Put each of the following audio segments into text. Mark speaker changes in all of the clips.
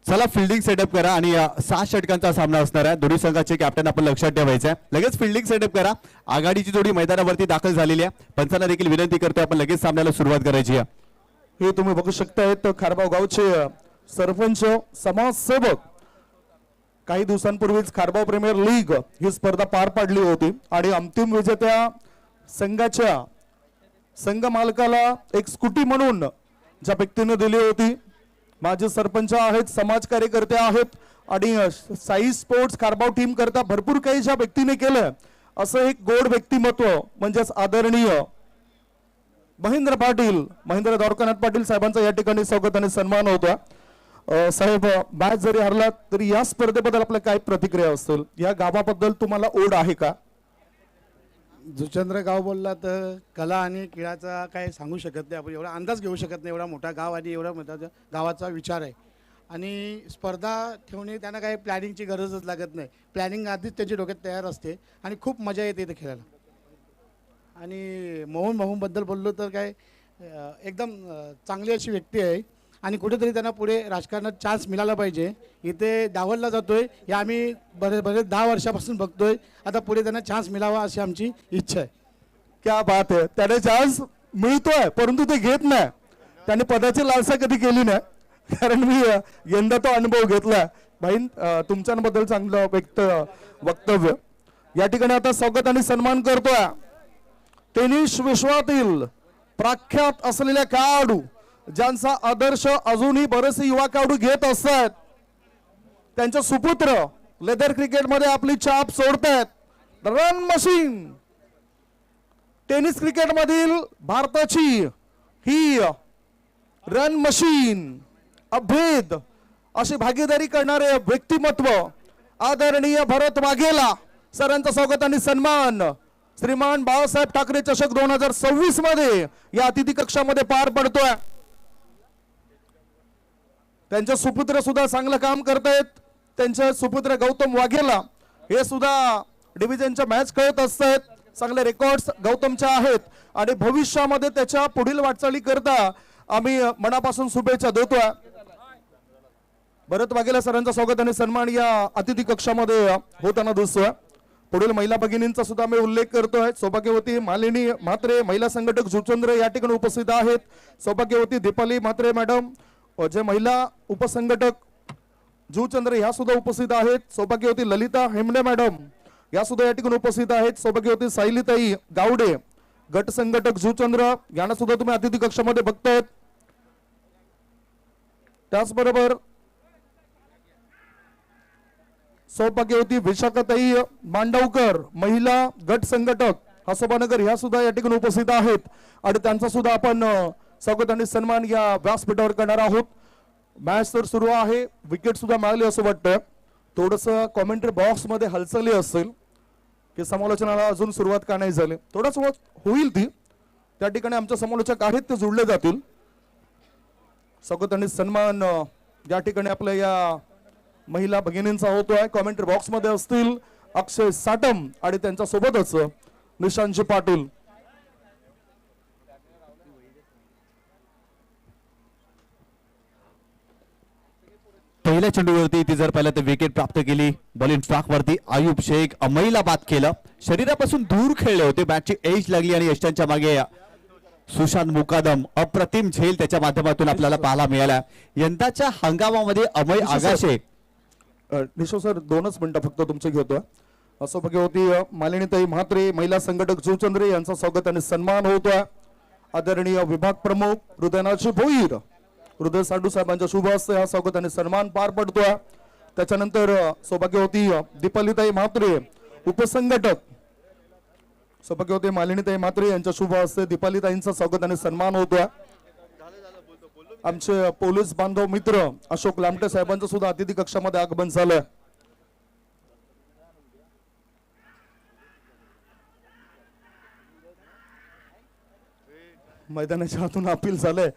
Speaker 1: चला fielding setup करा आणि 6 षटकांचा सामना असणार आहे. दोन्ही संघाचे कॅप्टन आपण लक्षात ठेवायचं आहे. लगेच फिल्डिंग सेटअप करा. आघाडीची जोडी मैदानावरती दाखल झालेली आहे. पंचांना देखील विनंती करतोय आपण लगेच सामन्याला सुरुवात करायची आहे.
Speaker 2: हे तुम्ही बघू शकतायत खारबाव गावचे सरपंच समाजसेवक काही दिवसांपूर्वीच खारबाव प्रीमियर लीग ही स्पर्धा पार पाडली होती आणि अंतिम विजेत्या संघाच्या संघ मालकाला एक स्कूटी म्हणून ज्या व्यक्तीने दिली होती, माजी सरपंच आहेत, समाज कार्यकर्ते आहेत आणि साई स्पोर्ट्स खारबाव टीम करता भरपूर काही ज्या व्यक्तीने केलं असं एक गोड व्यक्तिमत्व म्हणजेच आदरणीय महेंद्र पाटील, महेंद्र द्वारकानाथ पाटील साहेबांचा या ठिकाणी स्वागत आणि सन्मान होता. साहेब, मॅच जरी हरला तरी या स्पर्धेबद्दल आपल्या काय प्रतिक्रिया असतील? या गावाबद्दल तुम्हाला ओढ आहे का?
Speaker 3: जुचंद्र गाव बोलला तर कला आणि क्रीडाचा काय सांगू शकत नाही आपण, एवढा अंदाज घेऊ शकत नाही. एवढा मोठा गाव आणि एवढा मोठा गावाचा विचार आहे आणि स्पर्धा ठेवणे त्यांना काही प्लॅनिंगची गरजच लागत नाही. प्लॅनिंग आधीच त्यांची डोक्यात तयार असते आणि खूप मजा येते इथे खेळायला. आणि मोहनबद्दल बोललो तर काय एकदम चांगली अशी व्यक्ती आहे आणि कुठेतरी त्यांना पुढे राजकारणात चान्स मिळाला पाहिजे. इथे डावलला जातोय हे आम्ही बरेच 10 वर्षापासून बघतोय. आता पुढे त्यांना चान्स मिळावा अशी आमची इच्छा आहे.
Speaker 2: क्या बात आहे. त्याने चान्स मिळतोय परंतु ते घेत नाही. त्याने पदाची लालसा कधी केली नाही, कारण मी यंदा तो अनुभव घेतला. बहीण, तुमच्याबद्दल चांगलं वक्तव्य. या ठिकाणी आता स्वागत आणि सन्मान करतोय टेनिस विश्वातील प्रख्यात असलेल्या खेळाडू ज्यांचा आदर्श अजूनही बरेचसे युवा खेळाडू घेत असतात, त्यांचे सुपुत्र लेदर क्रिकेटमध्ये आपली छाप सोडतायत. रन मशीन टेनिस क्रिकेटमधील भारताची ही रन मशीन अभेद अशी भागीदारी करणारे व्यक्तिमत्व आदरणीय भरत वाघेला सरांचं स्वागत आणि सन्मान श्रीमान बाळासाहेब ठाकरे चषक 2026 मध्ये या अतिथी कक्षामध्ये पार पडतोय. त्यांचे सुपुत्र सुद्धा चांगलं काम करतायत. त्यांचे सुपुत्र गौतम वाघेला हे सुद्धा डिव्हिजनच्या मॅच खेळत असतात. चांगले रेकॉर्ड्स गौतमच्या आहेत आणि भविष्यामध्ये त्याच्या पुढील वाटचाली करता आम्ही मनापासून शुभेच्छा देतोय. भरत वाघेला सरांचं स्वागत आणि सन्मान या अतिथी कक्षामध्ये होताना दिसतोय. पुढील महिला भगिनींचा सुद्धा मी उल्लेख करतोय. सौभाग्यवती मालिनी म्हात्रे, महिला संघटक जुचंद्र या ठिकाणी उपस्थित आहेत. सौभाग्यवती दीपाली म्हात्रे मॅडम, जे महिला उपसंघटक जुचंद्र ह्या सुद्धा उपस्थित आहेत. सौभाग्यवती ललिता हेमडे मॅडम या सुद्धा या ठिकाणी उपस्थित आहेत. सौभाग्यवती सायलीताई गावडे, गट संघटक जुचंद्र यांना सुद्धा तुम्ही अतिथी कक्षामध्ये बघतायत. त्याचबरोबर सौभाग्यवती विशाखाताई मांडवकर, महिला गट संघटक हसोबानगर ह्या सुद्धा या ठिकाणी उपस्थित आहेत आणि त्यांचा सुद्धा आपण स्वागत आणि सन्मान या व्यासपीठावर करणार आहोत. मॅच तर सुरू आहे, विकेट सुद्धा मिळाली असं वाटतं. थोडस कॉमेंट्री बॉक्स मध्ये हालचाली असेल की समालोचनाला अजून सुरुवात का नाही झाली, थोडाच होईल ती. त्या ठिकाणी आमचे समालोचक आहेत ते जोडले जातील. स्वागत आणि सन्मान या ठिकाणी आपल्या या महिला भगिनींचा होतोय. कॉमेंट्री बॉक्स मध्ये असतील अक्षय साटम आणि त्यांच्या सोबतच निशांत पाटील.
Speaker 1: पहिल्या चेंडूवरती ती जर पाहिलं तर विकेट प्राप्त केली. बॉलिंग स्ट्राक वरती आयुब शेख अमईला बाद केलं. शरीरापासून दूर खेळले होते, बॅटची एज लागली आणि यष्टांच्या मागे सुशांत मुकादम अप्रतिम झेल त्याच्या माध्यमातून आपल्याला पाहायला मिळाला. यंदाच्या हंगामामध्ये अमय आगाशे.
Speaker 2: निशो सर 2च मिनिटं फक्त तुमचे घेतोय. सौभाग्यवती मालिनीताई म्हात्रे, महिला संघटक जुचंद्रे यांचा स्वागत आणि सन्मान होतोय. आदरणीय विभाग प्रमुख हृदयनाथजी भोईर, हृदय साडू साहेबांच्या शुभ हस्ते हा स्वागत आणि सन्मान पार पडतोय. त्याच्यानंतर सौभाग्यवती दीपालीताई म्हात्रे उपसंघटक, सौभाग्यवती मालिनीताई म्हात्रे यांच्या शुभ हस्ते दीपालीताईंचा स्वागत आणि सन्मान होतोय. आमचे पोलीस बांधव मित्र अशोक लामटे साहेबांचं सुद्धा अतिथी कक्षामध्ये आगमन झालंय. मैदानाच्या हातून अपील झालंय.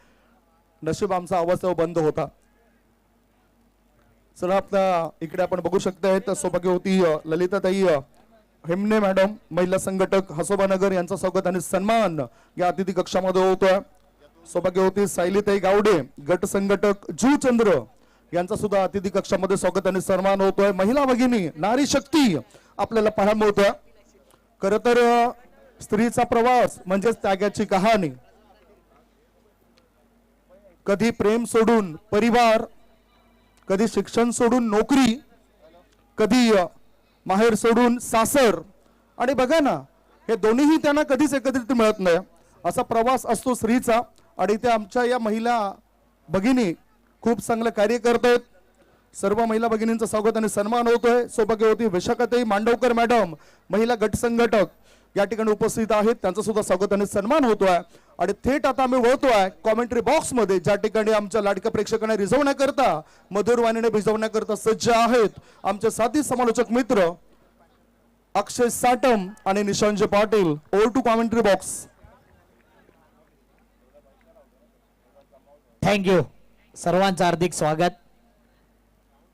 Speaker 2: नशीब आमचा आवाज तेव्हा बंद होता. चला, आपल्या इकडे आपण बघू शकताय सौभाग्यवती ललिताताई हेमने मॅडम, महिला संघटक हसोबानगर यांचा स्वागत आणि सन्मान या अतिथी कक्षामध्ये होतोय. सौभाग्यवती सायलीताई गावडे, गट संघटक जुचंद्र यांचा सुद्धा अतिथी कक्षामध्ये स्वागत आणि सन्मान होतोय. महिला भगिनी, नारी शक्ती आपल्याला पाहायला मिळतोय. खरं तर स्त्रीचा प्रवास म्हणजेच त्यागाची कहाणी. कधी प्रेम सोडून परिवार, कधी शिक्षण सोडून नोकरी, कधी माहेर सोडून सासर, आणि बघा ना हे दोन्हीही त्यांना कधीच एकत्रित मिळत नाही. असा प्रवास असतो स्त्रीचा. आणि त्या आमच्या या महिला भगिनी खूप चांगलं कार्य करतायत. सर्व महिला भगिनींचं स्वागत आणि सन्मान होतोय. सौभाग्यवती विशाखाताई मांडवकर मॅडम, महिला गट संघटक या ठिकाणी उपस्थित आहेत. त्यांचं सुद्धा स्वागत आणि सन्मान होतोय. आणि थेट आता आम्ही वळतोय कॉमेंट्री बॉक्स मध्ये, ज्या ठिकाणी आमच्या लाडक्या प्रेक्षकांना रिझवण्याकरता, मधुर वाणीने भिजवण्याकरता सज्ज आहेत आमचे साथी समालोचक मित्र अक्षय साटम आणि Nishant Patil. Over to commentary box.
Speaker 4: Thank you. सर्वांचं हार्दिक स्वागत.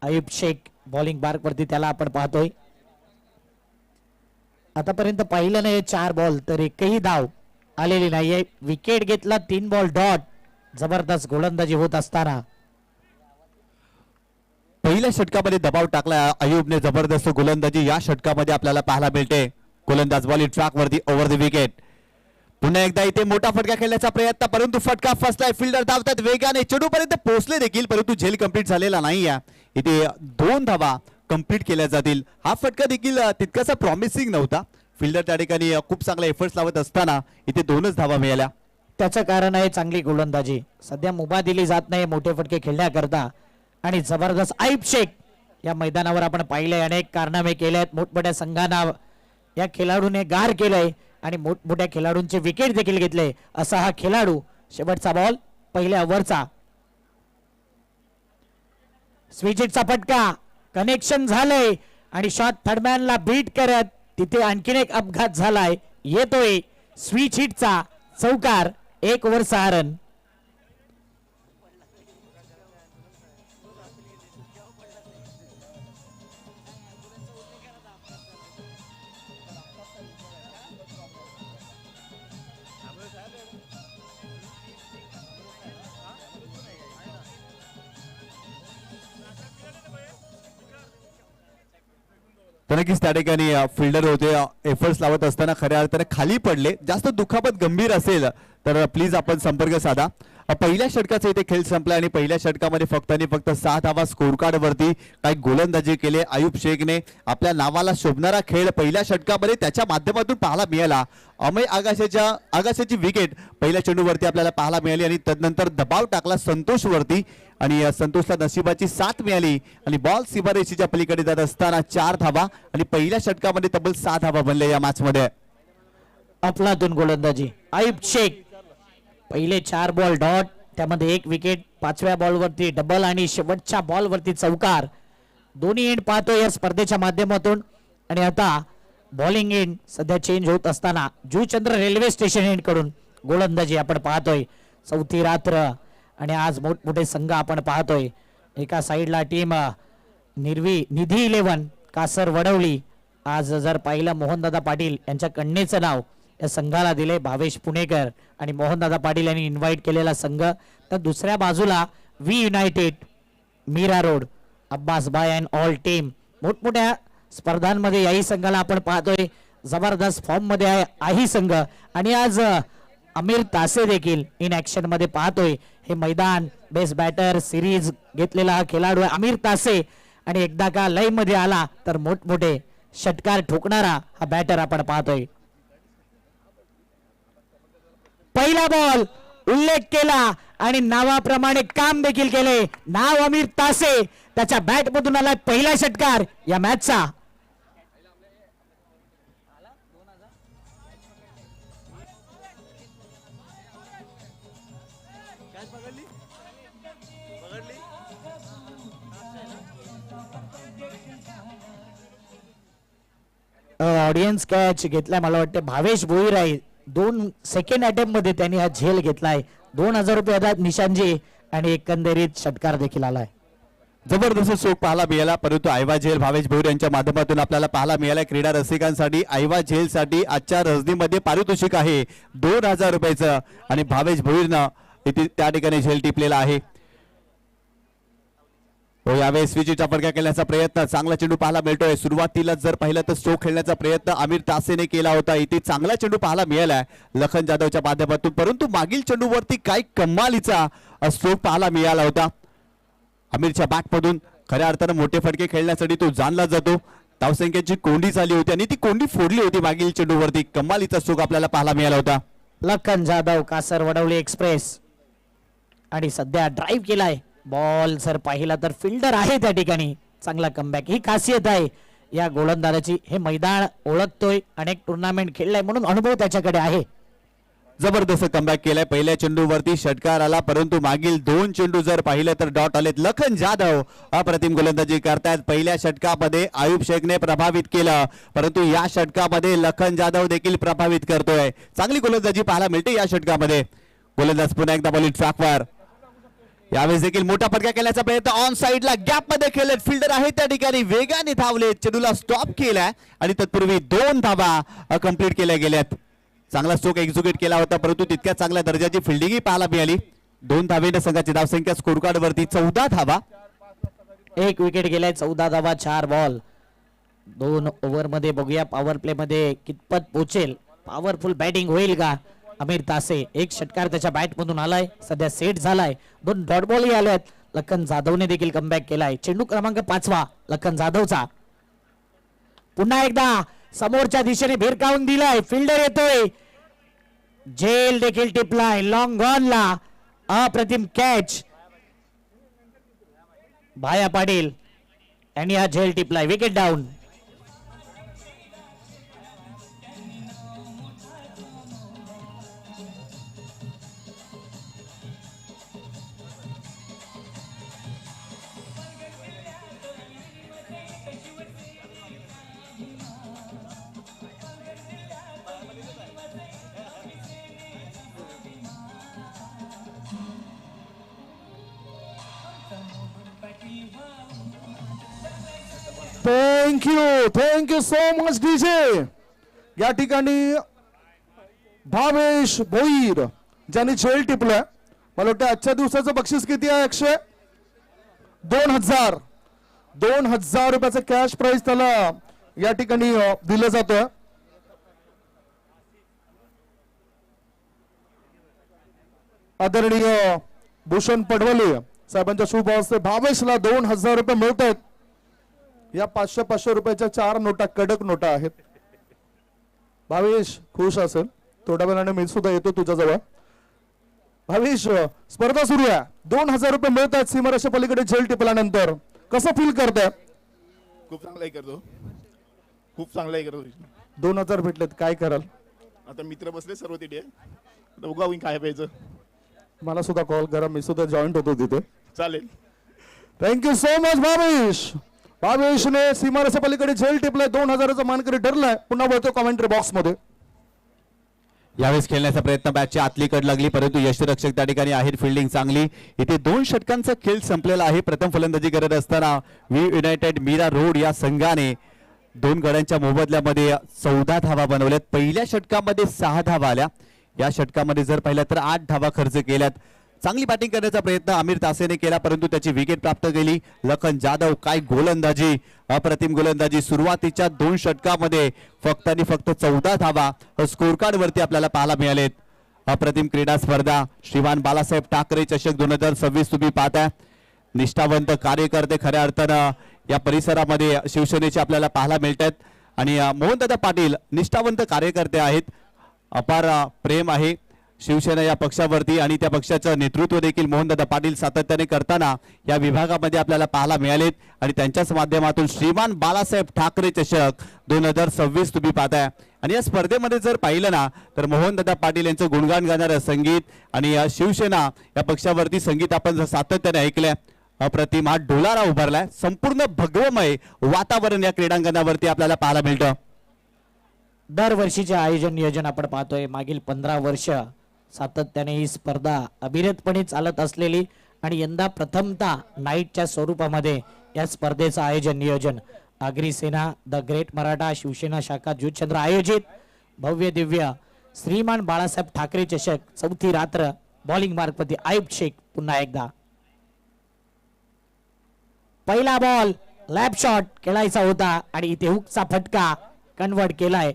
Speaker 4: आयुब शेख बॉलिंग बार्क वरती त्याला आपण पाहतोय. आतापर्यंत पाहिलं नाही 4 बॉल तर एकही धाव आलेली नाहीये. विकेट घेतला, 3 बॉल डॉट. जबरदस्त गोलंदाजी होत असताना
Speaker 1: पहिल्या षटकामध्ये दबाव टाकला अयूबने. जबरदस्त गोलंदाजी या षटकामध्ये आपल्याला पाहायला मिळते. गोलंदाज बॉलिंग ट्रॅक वरती ओव्हर द विकेट. पुन्हा एकदा इथे मोठा फटका खेळण्याचा प्रयत्न, परंतु फटका फसलाय. फिल्डर धावतात वेगाने, चेंडूपर्यंत पोहोचले देखील, परंतु झेल कंप्लीट झालेला नाही. इथे 2 धावा कंप्लीट केल्या जातील. हा फटका देखील तितकासा प्रॉमिसिंग नव्हता. फिल्डर त्या ठिकाणी खूप चांगला एफर्ट्स लावत असताना इथे 2च धावा मिळाल्या.
Speaker 4: त्याचं कारण आहे चांगली गोलंदाजी. सध्या मुभा दिली जात नाही मोठे फटके खेळण्याकरता. आणि जबरदस्त आयुब शेख या मैदानावर आपण पाहिले, अनेक कारनामे केले आहेत. मोठमोठ्या संघांना या खेळाडूने गार केलंय आणि मोठमोठ्या खेळाडूंचे विकेट देखील घेतले. असा हा खेळाडू. शेवटचा बॉल पहिल्या ओव्हरचा. स्विचिटचा फटका, कनेक्शन झालंय आणि शॉट थर्डमॅनला बीट करत तिथे आणखीन एक अपघात झालाय. येतोय स्विच हिटचा चौकार. 1 ओव्हर 6 रन.
Speaker 1: तर नक्कीच त्या ठिकाणी फिल्डर होते, एफर्ट्स लावत असताना खऱ्या अर्थाने खाली पडले. जास्त दुखापत गंभीर असेल तर प्लीज आपण संपर्क साधा. पहिल्या षटकाचा इथे खेळ संपला आणि पहिल्या षटकामध्ये फक्त 6 धावा स्कोर कार्ड वरती. काही गोलंदाजी केले आयुब शेखने. आपल्या नावाला शोभणारा खेळ पहिल्या षटकामध्ये त्याच्या माध्यमातून पाहायला मिळाला. अमय आगाशेची विकेट पहिल्या चेंडूवरती आपल्याला पाहायला मिळाली आणि तदनंतर दबाव टाकला संतोष वरती आणि संतोषला नशिबाची साथ मिळाली आणि बॉल सीमारेषेच्या पलीकडे जात असताना 4 धावा आणि पहिल्या षटकामध्ये तब्बल 6 धावा बनले या मॅच मध्ये.
Speaker 4: अफलातून गोलंदाजी आयुब शेख. पहिले 4 बॉल डॉट, त्यामध्ये 1 विकेट. 5व्या बॉलवरती डबल आणि शेवटच्या बॉलवरती चौकार. दोन्ही एंड पाहतो या स्पर्धेच्या माध्यमातून. आणि आता बॉलिंग एंड सध्या चेंज होत असताना जुचंद्र रेल्वे स्टेशन एंड कडून गोलंदाजी आपण पाहतोय. 4थी रात्र आणि आज मोठमोठे संघ आपण पाहतोय. एका साईडला टीम निधी 11 कासर वडवली. आज जर पाहिलं मोहनदादा पाटील यांच्या कन्येचं नाव या संघाला दिले भावेश पुणेकर आणि मोहनदादा पाटील यांनी इन्व्हाइट केलेला संघ. तर दुसऱ्या बाजूला V United Mira Road Abbas by and all team. मोठमोठ्या स्पर्धांमध्ये याही संघाला आपण पाहतोय. जबरदस्त फॉर्म मध्ये आहे संघ. आणि आज अमीर तासे देखील इन ऍक्शन मध्ये पाहतोय. हे मैदान बेस्ट बॅटर सिरीज घेतलेला हा खेळाडू आहे अमीर तासे. आणि एकदा का लय मध्ये आला तर मोठमोठे षटकार ठोकणारा हा बॅटर आपण पाहतोय. पहिला बॉल उल्लेख केला आणि नावाप्रमाणे काम देखील केले. नाव अमीर तासे. त्याच्या बॅट मधून आला पहिला षटकार या मॅचचा. ऑडियन्स कॅच घेतलाय मला वाटतं भावेश भोईर आहे. 2 सेकंड अटेम्प्ट मध्ये त्यांनी हा झेल घेतलाय. 2000 रुपये अदात निशांजी आणि एकंदरीत षटकार देखील आलाय.
Speaker 1: जबरदस्त शोक पाहायला मिळाला. परंतु आयवा झेल भावेश भोईर यांच्या माध्यमातून आपल्याला पाहायला मिळाला. क्रीडा रसिकांसाठी आयवा झेल साठी आजच्या रजनीमध्ये पारितोषिक आहे 2000 रुपयाचं आणि भावेश भोईरनं इथे त्या ठिकाणी झेल टिपलेला आहे. हो, यावेळेस विजेचा फटका केल्याचा प्रयत्न, चांगला चेंडू पाहायला मिळतोय. सुरुवातीला जर पाहिलं तर स्ट्रोक खेळण्याचा प्रयत्न आमिर तासेने केला होता. इथे चांगला चेंडू पाहायला मिळालाय लखन जाधवच्या माध्यमातून, परंतु मागील चेंडूवरती काही कमालीचा स्ट्रोक पाहायला मिळाला होता. आमिरच्या बॅटमधून खऱ्या अर्थानं मोठे फटके खेळण्यासाठी तो जाणला जातो. धावसंख्येची कोंडी झाली होती आणि ती कोंडी फोडली होती मागील चेंडूवरती. कमालीचा स्ट्रोक आपल्याला पाहायला मिळाला होता.
Speaker 4: लखन जाधव कासर वडवली एक्सप्रेस आणि सध्या ड्राईव्ह केलाय. बॉल जर पाहिला तर फिल्डर आहे त्या ठिकाणी. चांगला कमबॅक, ही खासियत आहे या गोलंदाजाची. हे मैदान ओळखतोय, अनेक टुर्नामेंट खेळलाय म्हणून अनुभव त्याच्याकडे आहे.
Speaker 1: जबरदस्त कमबॅक केलाय. पहिल्या चेंडूवरती षटकार आला, परंतु मागील 2 चेंडू जर पाहिलं तर डॉट आलेत. लखन जाधव अप्रतिम गोलंदाजी करतायत. पहिल्या षटकामध्ये आयुब शेखने प्रभावित केलं, परंतु या षटकामध्ये लखन जाधव देखील प्रभावित करतोय. चांगली गोलंदाजी पाहायला मिळते या षटकामध्ये. गोलंदाज पुन्हा एकदा बॉलिंग ट्रॅकवर. यावेळेस देखील मोठा फटका केल्याचा प्रयत्न ऑन साइडला गॅप मध्ये खेळलेत. फिल्डर आहे त्या ठिकाणी, वेगाने धावले, चेंडूला स्टॉप केलाय आणि तत्पूर्वी 2 धावा कंप्लीट केल्या गेल्यात. चांगला स्ट्रोक एक्झिक्यूट केला होता, परंतु तितक्या चांगल्या दर्जाची फिल्डिंगही पाहायला मिळाली. 2 धावेने संघाची धावसंख्या स्कोर कार्ड वरती 14 धावा.
Speaker 4: 1 विकेट गेलाय, 14 धावा, 4 बॉल. 2 ओव्हर मध्ये बघूया पॉवर प्ले मध्ये कितपत पोहोचेल. पॉवरफुल बॅटिंग होईल का आमिर तासे. 1 षटकार त्याच्या बॅट मधून आलाय, सध्या सेट झालाय. 2 डॉट बॉल ही आल्यात. लखन जाधवने देखील कमबॅक केलाय. चेंडू क्रमांक 5 लखन जाधवचा. पुन्हा एकदा समोरच्या दिशेने भिरकावून दिलाय. फिल्डर येतोय, झेल देखील टिपलाय. लॉंग गॉनला अप्रतिम कॅच. भाया पाटील यांनी हा झेल टिपलाय. Wicket down.
Speaker 2: Thank you so much DJ. या ठिकाणी भावेश भोईर ज्यांनी झेल टिपलाय. मला वाटतं आजच्या दिवसाचं बक्षीस किती आहे अक्षय? 2000 रुपयाचं कॅश प्राइज त्याला या ठिकाणी दिलं जातं. आदरणीय भूषण पडवले साहेबांच्या शुभ हस्ते भावेशला 2000 रुपये मिळत आहेत. या 500 रुपयाच्या 4 नोटा कडक नोटा आहेत. भावेश खुश असेल. थोड्या वेळाने मी सुद्धा येतो तुझ्याजवळ. भावेश, स्पर्धा सुरू आहे. 2000 रुपये मिळत आहेत सीमारेषा पलीकडे झेल टिपल्यानंतर. कसं फील करताय?
Speaker 5: खूप चांगलाही करतो, खूप चांगलाही करतो.
Speaker 2: 2000 भेटलेत, काय कराल?
Speaker 5: आता मित्र बसले सर्व तिथे, आता उगा होईन काय पाहिजे.
Speaker 2: मला सुद्धा कॉल करा, मी सुद्धा जॉईंट होतो तिथे.
Speaker 5: चालेल.
Speaker 2: Thank you so much Bhavesh. भावेशने सीमारेषा पलीकडे झेल टिपलाय. 2000चा मानकरी ठरलाय. पुन्हा बोलतो कमेंट्री बॉक्स मध्ये.
Speaker 1: यावेळेस खेळण्याचा प्रयत्न बॅटची आतली कड लागली, परंतु यष्टीरक्षक त्या ठिकाणी आहे. फिल्डिंग चांगली. इथे 2 षटकांचा खेळ संपलेला आहे. प्रथम फलंदाजी करत असताना वी युनायटेड मीरा रोड या संघाने 2 गड्यांच्या मोबदल्यामध्ये 14 धावा बनवल्यात. पहिल्या षटकामध्ये 6 धावा आल्या. या षटकामध्ये जर पाहिलं तर 8 धावा खर्च केल्यात. चांगली बॅटिंग करण्याचा प्रयत्न आमिर तासेने केला, परंतु त्याची विकेट प्राप्त केली. लखन जाधव काय गोलंदाजी, अप्रतिम गोलंदाजी. सुरुवातीच्या 2 षटकामध्ये फक्त आणि फक्त 14 धावा स्कोर कार्ड वरती आपल्याला पाहायला मिळालेत. अप्रतिम क्रीडा स्पर्धा श्रीमान बाळासाहेब ठाकरे चषक 2026 तुम्ही पाहताय. निष्ठावंत कार्यकर्ते खऱ्या अर्थानं या परिसरामध्ये शिवसेनेचे आपल्याला पाहायला मिळतात आणि मोहनदादा पाटील निष्ठावंत कार्यकर्ते आहेत. अपार प्रेम आहे शिवसेना या पक्षावरती आणि त्या पक्षाचं नेतृत्व देखील मोहनदादा पाटील सातत्याने करताना या विभागामध्ये आपल्याला पाहायला मिळालेत आणि त्यांच्याच माध्यमातून श्रीमान बाळासाहेब ठाकरे चषक 2026 तुम्ही पाहताय. आणि या स्पर्धेमध्ये जर पाहिलं ना तर मोहनदादा पाटील यांचं गुणगान गाणारं संगीत आणि शिवसेना या पक्षावरती संगीत आपण सातत्याने ऐकलंय. अप्रतिम हा डोलारा उभारलाय. संपूर्ण भगवमय वातावरण या क्रीडांगणावरती आपल्याला पाहायला मिळतं.
Speaker 4: दरवर्षीचे आयोजन नियोजन आपण पाहतोय. मागील 15 वर्ष सातत्याने ही स्पर्धा अविरतपणे चालत असलेली आणि यंदा प्रथमतः नाईटच्या स्वरूपामध्ये या स्पर्धेचं आयोजन नियोजन आगरी सेना द ग्रेट मराठा शिवसेना शाखा जुचंद्र आयोजित भव्य दिव्य श्रीमान बाळासाहेब ठाकरे चषक 4थी रात्र. बॉलिंग मार्कवरती आयुब शेख पुन्हा एकदा. पहिला बॉल लॅप शॉट खेळायचा होता आणि इथे हुकचा फटका कन्वर्ट केलाय.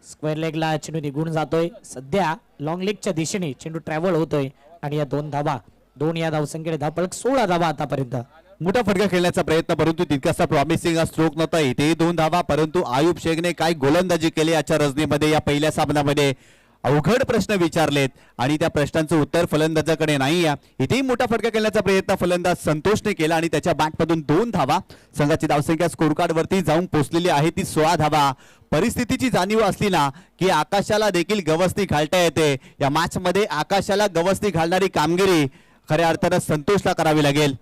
Speaker 4: स्क्वेअर लेगला चेंडू निघून जातोय. सध्या लॉंग लेगच्या दिशेने चेंडू ट्रॅव्हल होतोय आणि या 2 धावा, 2 या धावसंख्येने धावफलक 16 धावा आतापर्यंत.
Speaker 1: मोठा फटका खेळण्याचा प्रयत्न, परंतु तितकासा प्रॉमिसिंग स्ट्रोक नव्हता. इथे 2 धावा, परंतु आयुब शेखने काय गोलंदाजी केली आजच्या रजनीमध्ये. या पहिल्या सामन्यामध्ये अवघड प्रश्न विचारलेत आणि त्या प्रश्नांचं उत्तर फलंदाजाकडे नाही आहे. इथेही मोठा फटका खेळण्याचा प्रयत्न फलंदाज संतोषने केला आणि त्याच्या बॅटमधून 2 धावा. संघाची धावसंख्या स्कोर कार्ड वरती जाऊन पोहोचलेली आहे ती 16 धावा. परिस्थितीची जाणीव असली ना की आकाशाला देखील गवसणी घालता येते. या मॅच मध्ये आकाशाला गवसणी घालणारी कामगिरी खऱ्या अर्थानं संतोषला करावी लागेल.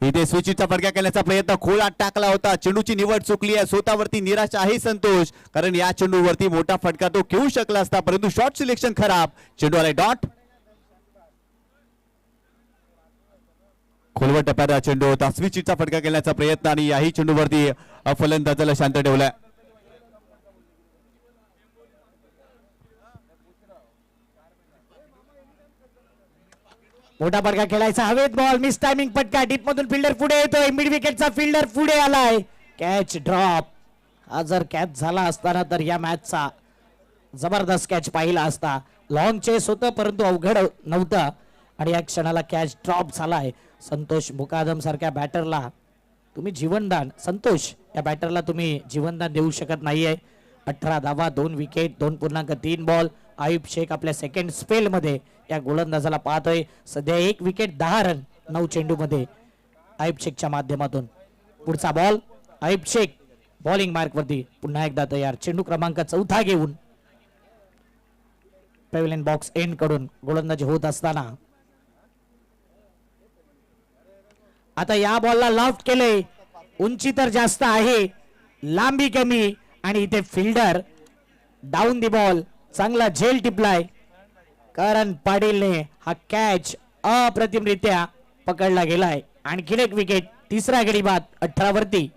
Speaker 1: इथे स्विचचा फटका केल्याचा प्रयत्न खोलात टाकला होता. चेंडूची निवड चुकली आहे. स्वतःवरती निराश आहे संतोष, कारण या चेंडूवरती मोठा फटका तो घेऊ शकला असता, परंतु शॉट सिलेक्शन खराब. चेंडू आलाय डॉट. खोलवर टप्प्याचा चेंडू होता. स्विचचा फटका केल्याचा प्रयत्न आणि याही चेंडूवरती फलंदाजाला शांत ठेवलाय.
Speaker 4: मोठा फटका खेळायचा, हवेत बॉल, मिस टायमिंग फटका, डीप मधून फिल्डर पुढे येतोय, मिड विकेटचा फिल्डर पुढे आलाय, कॅच ड्रॉप. हा जर कॅच झाला असताना तर या मॅचचा जबरदस्त कॅच पाहिला असता. लॉंग चेस होतं परंतु अवघड नव्हतं आणि या क्षणाला कॅच ड्रॉप झालाय. संतोष मुकादम सारख्या बॅटरला तुम्ही जीवनदान, संतोष या बॅटरला तुम्ही जीवनदान देऊ शकत नाहीये. 18 धावा, 2 विकेट, 2.3 बॉल. आयुब शेख आपल्या सेकंड स्पेल मध्ये या गोलंदाजाला पाहतोय. सध्या 1 विकेट 10 रन 9 चेंडू मध्ये आयुब शेखच्या माध्यमातून. पुढचा ball Ayub Shaikh bowling mark वरती पुन्हा एकदा तयार. चेंडू क्रमांक 4 घेऊन पॅव्हलियन बॉक्स एंड कडून गोलंदाजी होत असताना आता या बॉलला लॉफ्ट केले. उंची तर जास्त आहे, लांबी कमी आणि इथे फिल्डर डाऊन दी बॉल चांगला झेल टिपलाय. करण पाटीलने हा कॅच अप्रतिमरित्या पकडला गेलाय. आणखीन 1 विकेट, तिसरा गडी बाद 18 वरती.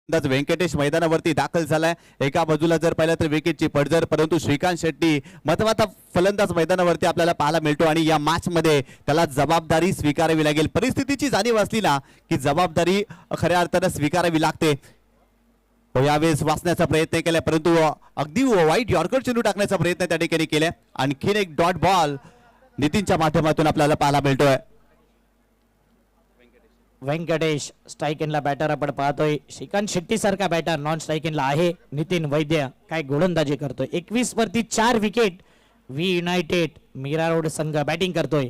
Speaker 1: व्यंकटेश मैदानावरती दाखल झालाय. एका बाजूला जर पाहिलं तर विकेटची पडझड, परंतु श्रीकांत शेट्टी महत्वाचा फलंदाज मैदानावरती आपल्याला पाहायला मिळतो आणि या मॅच मध्ये त्याला जबाबदारी स्वीकारावी लागेल. परिस्थितीची जाणीव असली ना की जबाबदारी खऱ्या अर्थानं स्वीकारावी लागते. यावेळेस वाचण्याचा प्रयत्न केलाय, परंतु अगदी वाईट यॉर्कर चेंडू टाकण्याचा प्रयत्न त्या ठिकाणी केलाय. आणखीन एक डॉट बॉल नितीनच्या माध्यमातून आपल्याला पाहायला मिळतोय.
Speaker 4: व्यंकटेश स्ट्राईक इनला बॅटर आपण पाहतोय. श्रीकांत शेट्टी सारखा बॅटर नॉन स्ट्राईक इनला आहे. नितीन वैद्य काय गोलंदाजी करतोय. 21 वरती 4 wicket. V United Mira Road संघ बॅटिंग करतोय.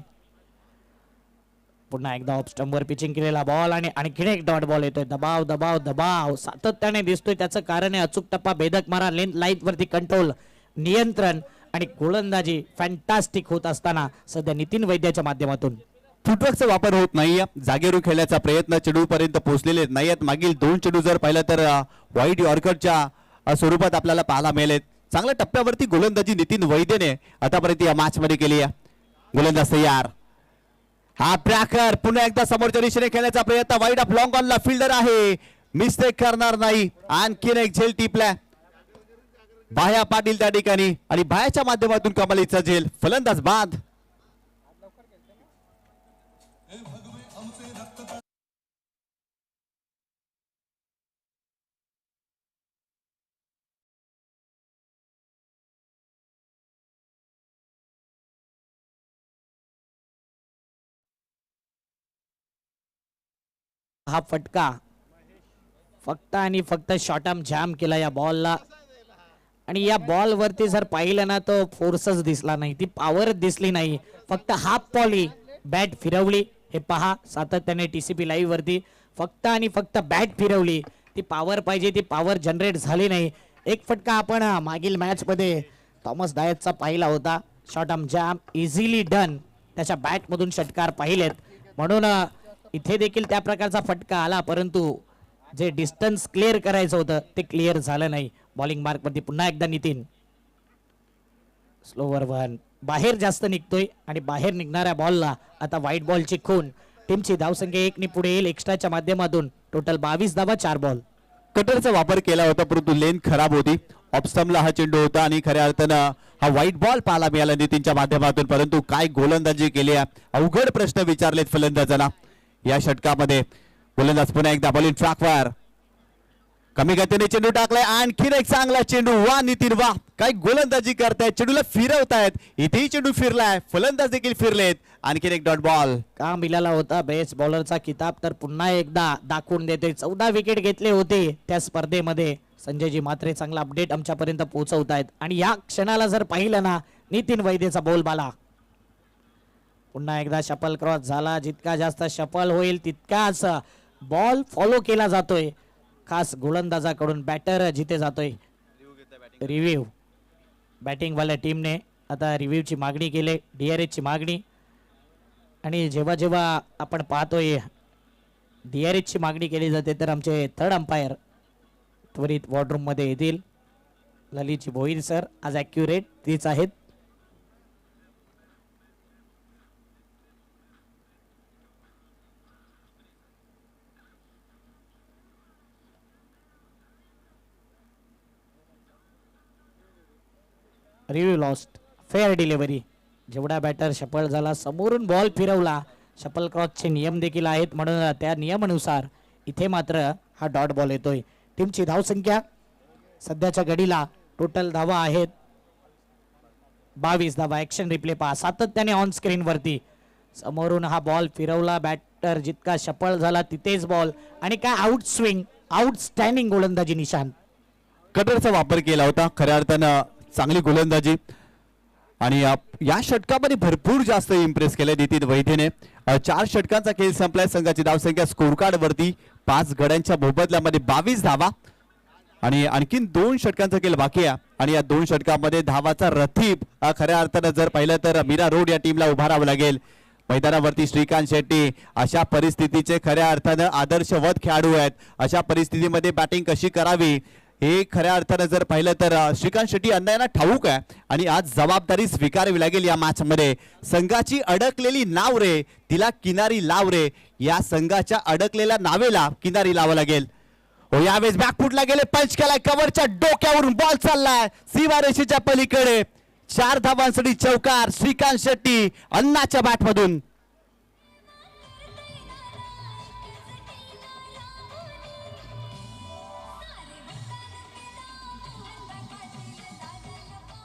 Speaker 4: पुन्हा एकदा ऑफ स्टंपवर पिचिंग केलेला बॉल आणि आणखीन एक डॉट बॉल येतोय. दबाव दबाव दबाव सातत्याने दिसतोय. त्याचं कारण आहे अचूक टप्पा, भेदक मारा, लेंथ लाईट वरती कंट्रोल, नियंत्रण आणि गोलंदाजी फॅन्टास्टिक होत असताना सध्या नितीन वैद्याच्या माध्यमातून
Speaker 1: फुटवर्कचा वापर होत नाहीये. जागेवरून खेळण्याचा प्रयत्न चेंडू पर्यंत पोहोचलेले नाहीयेत. मागील 2 चेंडू जर पाहिलं तर वाईट यॉर्करच्या स्वरूपात आपल्याला पाहायला मिळेल. चांगल्या टप्प्यावरती गोलंदाजी नितीन वैद्यने आतापर्यंत या मॅच मध्ये केली आहे. गोलंदाज तयार. हा ब्रॅकर पुन्हा एकदा समोरच्या दिशेने खेळण्याचा प्रयत्न. वाईड ऑफ लॉंग ऑनला फिल्डर आहे, मिस्टेक करणार नाही. आणखीन एक झेल टिपलाय बाह्या पाटील त्या ठिकाणी आणि बाह्याच्या माध्यमातून कमालीचा झेल. फलंदाज बाद.
Speaker 4: हा फटका फक्त आणि फक्त शॉर्ट आर्म जॅम केला या बॉलला आणि या बॉल वरती जर पाहिलं ना तो फोर्सच दिसला नाही, ती पॉवर दिसली नाही. फक्त हाफ पॉली बॅट फिरवली. हे पहा सातत्याने टीसीपी लाईव्ह वरती फक्त आणि फक्त बॅट फिरवली. ती पॉवर पाहिजे, ती पॉवर जनरेट झाली नाही. एक फटका आपण मागील मॅच मध्ये थॉमस डायटचा पाहिला होता. Short arm jam easily done. त्याच्या बॅट मधून षटकार पाहिलेत म्हणून इथे देखील त्या प्रकारचा फटका आला, परंतु जे डिस्टन्स क्लिअर करायचं होतं ते क्लिअर झालं नाही. बॉलिंग मार्क वरती पुन्हा एकदा नितीन. स्लोवर वन बाहेर जास्त निघतोय आणि बाहेर निघणाऱ्या बॉलला आता व्हाईट बॉलची खून. टीमची धावसंख्या 1 ने पुढे येईल एक्स्ट्राच्या माध्यमातून. टोटल 22 धावा 4 बॉल.
Speaker 1: कटरचा वापर केला होता परंतु लेन खराब होती. ऑफस्टमला हा चेंडू होता आणि खऱ्या अर्थानं हा व्हाईट बॉल पाहायला मिळाला नितीनच्या माध्यमातून. परंतु काय गोलंदाजी केली आहे. अवघड प्रश्न विचारलेत फलंदाजांना या षटकामध्ये. गोलंदाज पुन्हा एकदा बॉलिंग ट्रॅकवर कमी गतीने चेंडू टाकलाय. आणखीन एक चांगला चेंडू. वा नितीन वा, काय गोलंदाजी करतायत. चेंडूला फिरवतायत. इथेही चेंडू फिरलाय, फलंदाज देखील फिरलेत. आणखीन एक डॉट बॉल.
Speaker 4: का मिळाला होता बेस्ट बॉलरचा किताब तर पुन्हा एकदा दाखवून देते. 14 विकेट घेतले होते त्या स्पर्धेमध्ये. संजयजी मात्रे चांगला अपडेट आमच्यापर्यंत पोहोचवत आहेत आणि या क्षणाला जर पाहिलं ना नितीन वैद्यचा बोलबाला. पुन्हा एकदा शफल क्रॉस झाला. जितका जास्त शफल होईल तितकाच बॉल फॉलो केला जातोय खास गोलंदाजाकडून. बॅटर जिथे जातोय रिव्ह्यू. बॅटिंग वाल्या टीमने आता रिव्ह्यूची मागणी केली, DRS ची मागणी. आणि जेव्हा जेव्हा आपण पाहतोय DRS ची मागणी केली जाते तर आमचे थर्ड अंपायर त्वरित वॉर्डरूम मध्ये येतील. ललितजी भोईर सर आज ॲक्युरेट तीच आहेत. Review lost. Fair delivery. जेवढा बॅटर शफल झाला समोरून बॉल फिरवला. शफल क्रॉसचे नियम देखील आहेत म्हणून त्या नियमानुसार इथे मात्र हा डॉट बॉल येतोय. टीमची धावसंख्या सध्याच्या घडीला टोटल धावा आहेत 22 धावा. ऍक्शन रिप्ले पहा सातत्याने ऑन स्क्रीन वरती. समोरून हा बॉल फिरवला. बॅटर जितका शफल झाला तिथेच बॉल आणि काय आउट स्विंग. आउटस्टँडिंग गोलंदाजी निशांत.
Speaker 1: कटरचा वापर केला होता. खऱ्या अर्थानं चांगली गोलंदाजी आणि या षटकामध्ये भरपूर जास्त इम्प्रेस केलंय नितीन वैद्यने. 4 षटकांचा खेळ संपलाय. संघाची धावसंख्या स्कोर कार्ड वरती 5 गड्यांच्या मोबदल्यामध्ये 22 धावा आणि आणखीन 2 षटकांचा खेळ बाकी आहे. आणि या 2 षटकामध्ये धावाचा रथीब खऱ्या अर्थानं जर पाहिलं तर मीरा रोड या टीमला उभारावं लागेल. मैदानावरती श्रीकांत शेट्टी अशा परिस्थितीचे खऱ्या अर्थानं आदर्शवत खेळाडू आहेत. अशा परिस्थितीमध्ये बॅटिंग कशी करावी हे खऱ्या अर्थानं जर पाहिलं तर श्रीकांत शेट्टी यांना ठाऊक आहे आणि आज जबाबदारी स्वीकारावी लागेल या मॅच मध्ये. संघाची अडकलेली नाव रे तिला किनारी लाव रे. या संघाच्या अडकलेल्या नावेला किनारी लावावं लागेल. हो यावेळेस बॅकफुटला गेले, पंच केलाय, कव्हरच्या डोक्यावरून बॉल चाललाय सीमारेषेच्या पलीकडे. 4 धावांसाठी चौकार श्रीकांत शेट्टी अण्णाच्या बॅटमधून.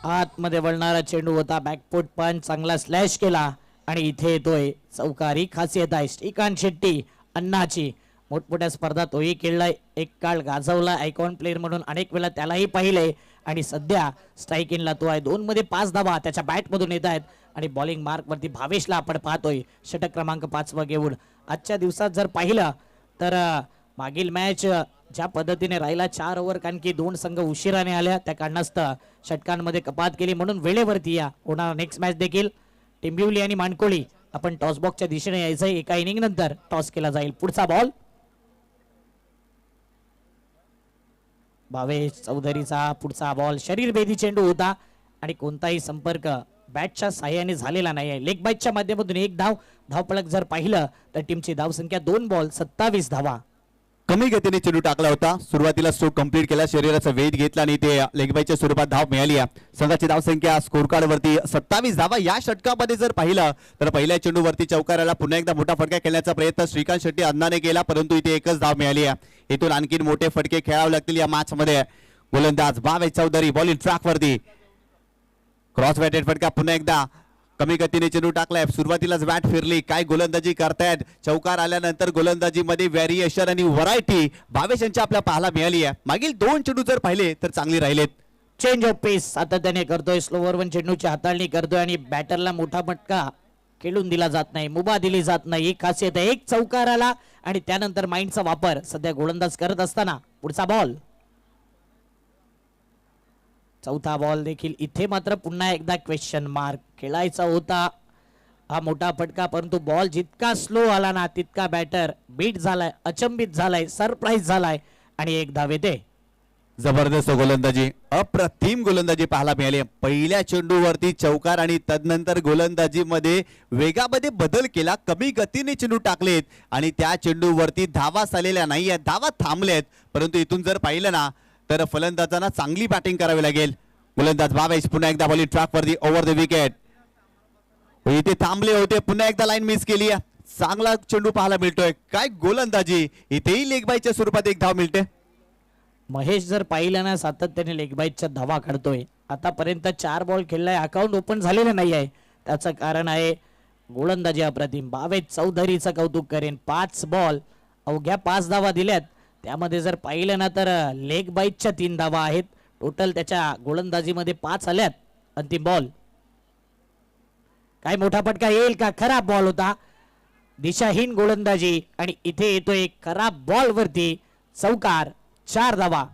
Speaker 4: आतमध्ये वळणारा चेंडू होता, बॅकफुट पंच चांगला स्लॅश केला आणि इथे येतोय चौकारी खासियत आहे श्रीकांत शेट्टी अण्णाची. मोठमोठ्या स्पर्धा तोही खेळलाय, एक काळ गाजवला आयकॉन प्लेअर म्हणून, अनेक वेळा त्यालाही पाहिलंय आणि सध्या स्ट्राईक इनला तो आहे. 2 मध्ये 5 धावा त्याच्या बॅट मधून येत आहेत आणि बॉलिंग मार्क वरती भावेशला आपण पाहतोय षटक क्रमांक 5 घेऊन. आजच्या दिवसात जर पाहिलं तर मागील मॅच ज्या पद्धतीने राहिला, 4 ओव्हर कारण की 2 संघ उशिराने आल्या, त्या कारणास्तव षटकांमध्ये कपात केली म्हणून वेळेवरती या होणार. नेक्स्ट मॅच देखील टिंबिवली आणि मानकोळी आपण टॉस बॉक्सच्या दिशेने यायचंय. एका इनिंग नंतर टॉस केला जाईल. पुढचा बॉल भावेश चौधरीचा पुढचा बॉल शरीरभेदी चेंडू होता आणि कोणताही संपर्क बॅटच्या साह्याने झालेला नाही आहे. लेग बाईटच्या माध्यमातून 1 धाव. धावपळक जर पाहिलं तर टीमची धावसंख्या 2 बॉल 27 धावा.
Speaker 1: कमी गतीने चेंडू टाकला होता, सुरुवातीला स्ट्रोक कंप्लीट केला, शरीराचा वेध घेतला आणि ते लेगबाईच्या स्वरूपात धाव मिळाली आहे. संघाची धावसंख्या स्कोर कार्ड वरती 27 धावा. या षटकामध्ये जर पाहिलं तर पहिल्या चेंडूवरती चौकाराला पुन्हा एकदा मोठा फटका खेळण्याचा प्रयत्न श्रीकांत शेट्टी अण्णाने केला, परंतु इथे एकच धाव मिळाली आहे. इथून आणखी मोठे फटके खेळावे लागतील या मॅच मध्ये. गोलंदाज भावेश चौधरी बॉलिंग ट्रॅक वरती, क्रॉस बॅटेड फटका, पुन्हा एकदा कमी गतीने चेंडू टाकलाय, सुरुवातीलाच बॅट फिरली. काय गोलंदाजी करतायत, चौकार आल्यानंतर गोलंदाजीमध्ये व्हेरिएशन आणि व्हरायटी भावेश यांच्या आपल्या पाहायला मिळाली आहे. मागील 2 चेंडू जर पाहिले तर चांगली राहिलेत.
Speaker 4: चेंज ऑफ पेस सातत्याने करतोय, स्लोवर 1 चेंडूची हाताळणी करतोय आणि बॅटरला मोठा फटका खेळून दिला जात नाही, मुभा दिली जात नाही, ही खासियत आहे. 1 चौकार आला आणि त्यानंतर माइंडचा वापर सध्या गोलंदाज करत असताना. पुढचा बॉल, चौथा बॉल देखील इथे मात्र पुन्हा एकदा क्वेश्चन मार्क. खेळायचा होता हा मोठा फटका, परंतु बॉल जितका स्लो आला ना तितका बॅटर बीट झालाय, अचंबित झालाय, सरप्राईज झालाय आणि 1 धाव येते.
Speaker 1: जबरदस्त गोलंदाजी, अप्रतिम गोलंदाजी पाहायला मिळाली. पहिल्या चेंडूवरती चौकार आणि तदनंतर गोलंदाजीमध्ये वेगामध्ये बदल केला, कमी गतीने चेंडू टाकलेत आणि त्या चेंडूवरती धावा झालेल्या नाहीयेत, धावा थांबलेत. परंतु इथून जर पाहिलं ना तर फलंदाजांना चांगली बॅटिंग करावी लागेल. गोलंदाज भावेश पुन्हा एकदा बॉलिंग ट्रॅक वरती, ओव्हर द विकेट. इथे थांबले होते, पुन्हा एकदा लाईन मिस केली. चांगला चेंडू पाहायला मिळतोय. काय गोलंदाजी, इथेही लेग बाईच्या स्वरूपात 1 धाव मिळते.
Speaker 4: महेश जर पाहिलं ना सातत्याने लेग बाईटच्या धावा काढतोय. आतापर्यंत 4 बॉल खेळलाय, अकाउंट ओपन झालेलं नाही आहे. त्याचं कारण आहे गोलंदाजी अप्रतिम. भावेश चौधरीचं कौतुक करेन. 5 बॉल अवघ्या 5 धावा दिल्यात. त्यामध्ये जर पाहिलं ना तर लेग बाईटच्या 3 धावा आहेत. टोटल त्याच्या गोलंदाजीमध्ये 5 आल्यात. अंतिम बॉल, काय मोठा फटका येईल का? खराब बॉल होता, दिशाहीन गोलंदाजी आणि इथे येतोय खराब बॉल वरती चौकार, 4 धावा.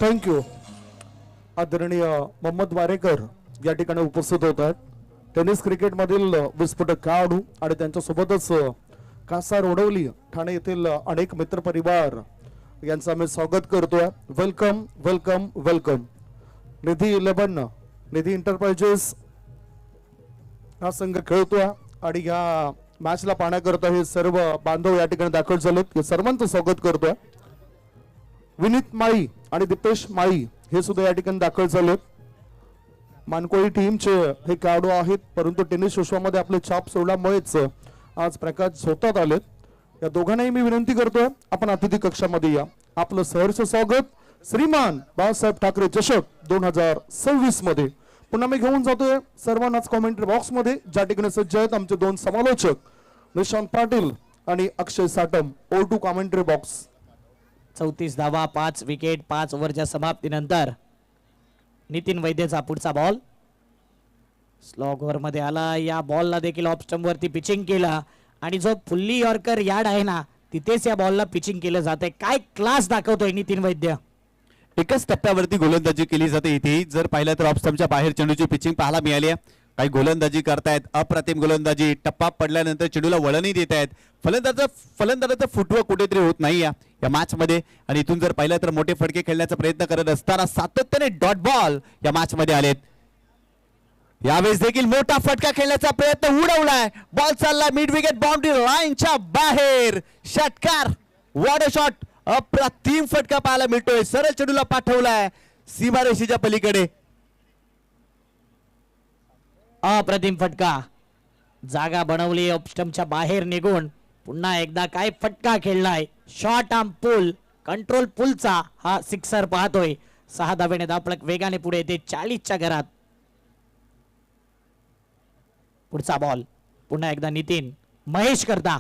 Speaker 2: थँक्यू. आदरणीय मोहम्मद वारेकर या ठिकाणी उपस्थित होत आहेत. टेनिस क्रिकेटमधील विस्फोटक खेळाडू आणि त्यांच्यासोबतच कासा रोडवली ठाणे येथील अनेक मित्रपरिवार यांचं मी स्वागत करतोय. Welcome welcome welcome. Nidhi 11 Nidhi enterprises हा संघ खेळतोय आणि या मॅचला पाहण्याकरता हे सर्व बांधव या ठिकाणी दाखल झालेत. सर्वांचं स्वागत करतोय. विनीत माळी आणि दीपेश माळी हे सुद्धा या ठिकाणी दाखल झालेत. मानकोळी टीमचे हे खेळाडू आहेत, परंतु टेनिस विश्वामध्ये आपले छाप सोडल्यामुळेच आज प्रकाश झोतात आलेत. या दोघांनाही मी विनंती करतोय आपण अतिथी कक्षामध्ये या. आपलं सहर्ष स्वागत श्रीमान बाळासाहेब ठाकरे चषक 2026 मध्ये. पुन्हा मी घेऊन जातोय सर्वांनाच कॉमेंट्री बॉक्स मध्ये, ज्या ठिकाणी सज्ज आहेत आमचे 2 समालोचक निशांत पाटील आणि अक्षय साटम. O2 commentary box.
Speaker 4: 34 धावा, 5 विकेट, 5 ओव्हरच्या समाप्तीनंतर नितीन वैद्यचा पुढचा बॉल स्लॉग ओव्हर मध्ये आला. या बॉलला देखील ऑफ स्टंप वरती पिचिंग केला आणि जो फुल्ली यॉर्कर यार्ड आहे ना तिथेच या बॉलला पिचिंग केलं जाते. काय क्लास दाखवतोय नितीन वैद्य.
Speaker 1: एकाच टप्प्यावरती गोलंदाजी केली जाते. इथे जर पाहिलं तर ऑफ स्टंपच्या बाहेर चेंडूची पिचिंग पाहायला मिळाली आहे. काही गोलंदाजी करतायत, अप्रतिम गोलंदाजी. टप्पा पडल्यानंतर चेंडूला वळणही देत आहेत. फलंदाजाचं फुटवर्क कुठेतरी होत नाही या मॅच मध्ये. आणि इथून जर पाहिलं तर मोठे फटके खेळण्याचा प्रयत्न करत असताना सातत्याने डॉट बॉल या मॅच मध्ये आलेत. यावेळेस देखील मोठा फटका खेळण्याचा प्रयत्न उडवलाय. बॉल चालला मिड विकेट बाउंड्री लाईनच्या बाहेर. षटकार, वॉट अ शॉट. अप्रतिम फटका पाहायला मिळतोय. सरळ चेंडूला पाठवलाय सीमारेषेच्या पलीकडे.
Speaker 4: अप्रतिम फटका, जागा बनवली ऑप्स्टमच्या बाहेर निघून. पुन्हा एकदा काय फटका खेळलाय. शॉर्ट आर्म पुल, कंट्रोल पुलचा हा सिक्सर पाहतोय. 6 धावेने धावफलक वेगाने पुढे येते 40च्या घरात. पुढचा बॉल पुन्हा एकदा नितीन महेश करता.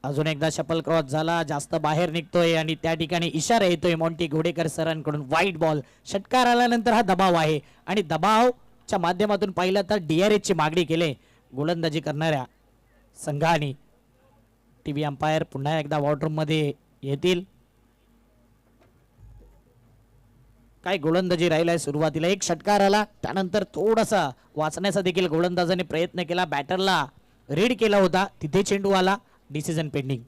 Speaker 4: अजून एकदा शपल क्रॉस झाला, जास्त बाहेर निघतोय आणि त्या ठिकाणी इशारा येतोय मॉन्टी घोडेकर सरांकडून. वाईट बॉल. षटकार आल्यानंतर हा दबाव आहे आणि दबावच्या माध्यमातून पाहिलं तर DRS ची मागणी केली गोलंदाजी करणाऱ्या संघाने. टीव्ही अंपायर पुन्हा एकदा वॉर्डरूम मध्ये येतील. काय गोलंदाजी राहिलाय. सुरुवातीला एक षटकार आला, त्यानंतर थोडासा वाचण्याचा देखील गोलंदाजाने प्रयत्न केला. बॅटरला रीड केला होता, तिथे चेंडू आला. Decision pending.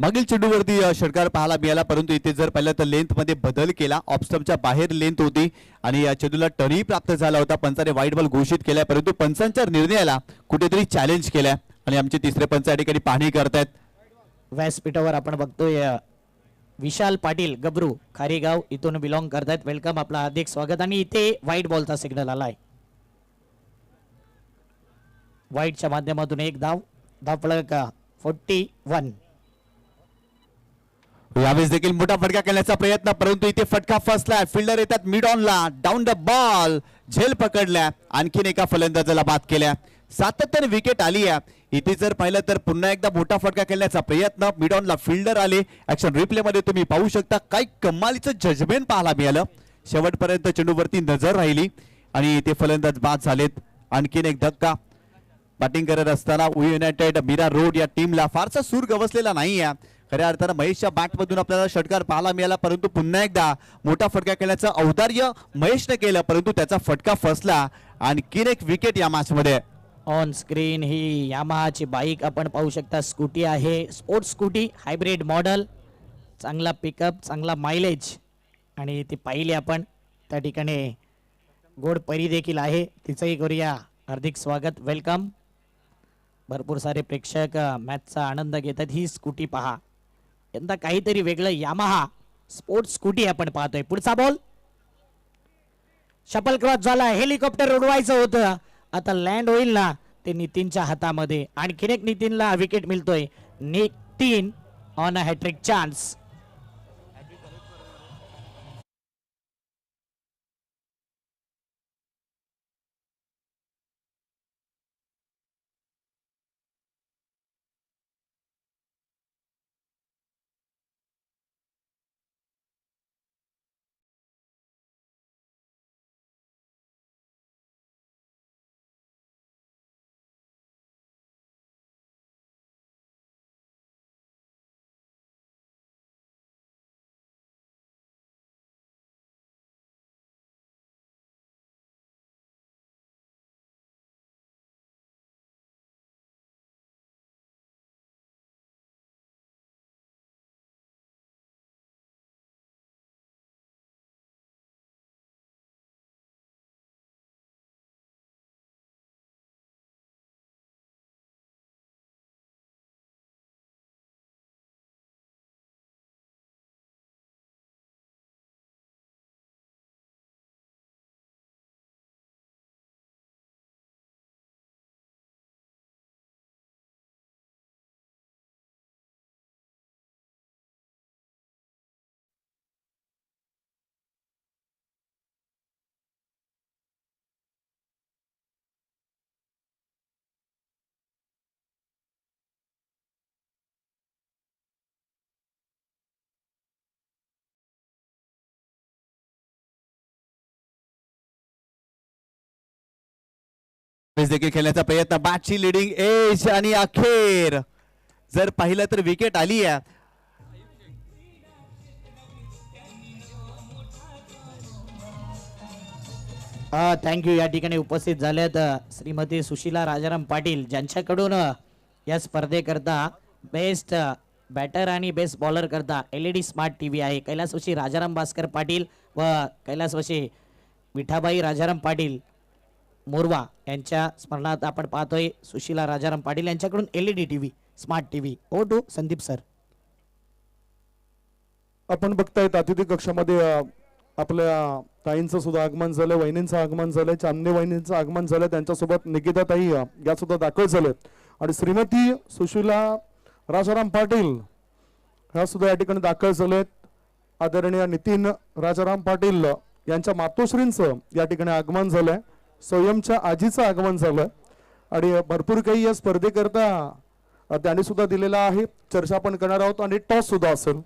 Speaker 1: मागील चेंडूवरती षटकार पाहायला मिळाला, परंतु इथे जर पाहिलं तर लेंथ मध्ये बदल केला. ऑफ स्टंपच्या बाहेर लेंथ होती आणि या चेंडूला टर्नही प्राप्त झाला होता. पंचाने वाईट बॉल घोषित केलाय, परंतु पंचांच्या निर्णयाला कुठेतरी चॅलेंज केलाय आणि आमचे तिसरे पंच या ठिकाणी पाहणी करतायत.
Speaker 4: व्यासपीठावर आपण बघतोय विशाल पाटील गबरू खारीगाव इथून बिलॉंग करतायत. वेलकम, आपला हार्दिक स्वागत. आणि इथे वाईट बॉलचा सिग्नल आलाय. वाईटच्या माध्यमातून एक धावफलक 41.
Speaker 1: यावेळेस देखील मोठा फटका खेळण्याचा प्रयत्न, परंतु इथे फटका फसलाय. फिल्डर येतात मिड ऑनला. डाऊन द बॉल, झेल पकडल्या. आणखीन एका फलंदाजाला बाद केल्या. सातत्याने विकेट आली आहे. इथे जर पाहिलं तर पुन्हा एकदा मोठा फटका खेळण्याचा प्रयत्न. मिड ऑनला फिल्डर आले. ऍक्शन रिप्ले मध्ये तुम्ही पाहू शकता काय कमालीचं जजमेंट पाहायला मिळालं. शेवटपर्यंत चेंडूवरती नजर राहिली आणि इथे फलंदाज बाद झालेत. आणखीन एक धक्का. बॅटिंग करत असताना युनायटेड मीरा रोड या टीमला फारसा सूर गवसलेला नाहीये. खऱ्या अर्थानं महेशच्या बॅटमधून आपल्याला षटकार पाहायला मिळाला, परंतु पुन्हा एकदा मोठा फटका खेळण्याचं औदार्य महेशने केलं, परंतु त्याचा फटका फसला. आणखीन एक विकेट या मॅच मध्ये.
Speaker 4: ऑन स्क्रीन ही यामाहाची बाईक आपण पाहू शकता. स्कूटी आहे, स्पोर्ट्स स्कूटी, हायब्रिड मॉडेल. चांगला पिकअप, चांगला मायलेज आणि ती पाहिली आपण. त्या ठिकाणी गोड परी देखील आहे, तिचंही करूया हार्दिक स्वागत. वेलकम. भरपूर सारे प्रेक्षक मॅचचा आनंद घेतात. ही स्कूटी पहा, यंदा काहीतरी वेगळं यामाहा स्पोर्ट्स स्कूटी आपण पाहतोय. पुढचा बॉल शपल क्रॉस झाला. हेलिकॉप्टर उडवायचं होतं, आता लँड होईल ना, ते नितीनच्या हातामध्ये. आणखीन एक नितीनला विकेट मिळतोय. Nitin on a hat trick chance.
Speaker 1: देखील खेळण्याचा प्रयत्न. बॅटची लिडिंग एज आणि अखेर जर पाहिलं तर विकेट आली आहे.
Speaker 4: थँक्यू. या ठिकाणी उपस्थित झाल्यात श्रीमती सुशीला राजाराम पाटील, ज्यांच्याकडून या स्पर्धेकरता बेस्ट बॅटर आणि बेस्ट बॉलर करता LED स्मार्ट TV आहे. कैलासवासी राजाराम भास्कर पाटील व कैलासवासी विठाबाई राजाराम पाटील मोरवा यांच्या स्मरणात आपण पाहतोय सुशीला राजाराम पाटील यांच्याकडून LED TV smart TV. O to Sandeep sir.
Speaker 2: आपण बघतायत अतिथी कक्षामध्ये आपल्या ताईंचं सुद्धा आगमन झालं, वहिनींचं आगमन झालंय, चांदणे वहिनींचं आगमन झालं, त्यांच्यासोबत निकिता ताई या सुद्धा दाखल झालेत आणि श्रीमती सुशीला राजाराम पाटील ह्या सुद्धा या ठिकाणी दाखल झालेत. आदरणीय नितीन राजाराम पाटील यांच्या मातोश्रींचं या ठिकाणी आगमन झालंय, स्वयंच्या आजीचं आगमन झालंय आणि भरपूर काही या स्पर्धेकरता त्यांनी सुद्धा दिलेला आहे. चर्चा आपण करणार आहोत आणि टॉस सुद्धा असेल.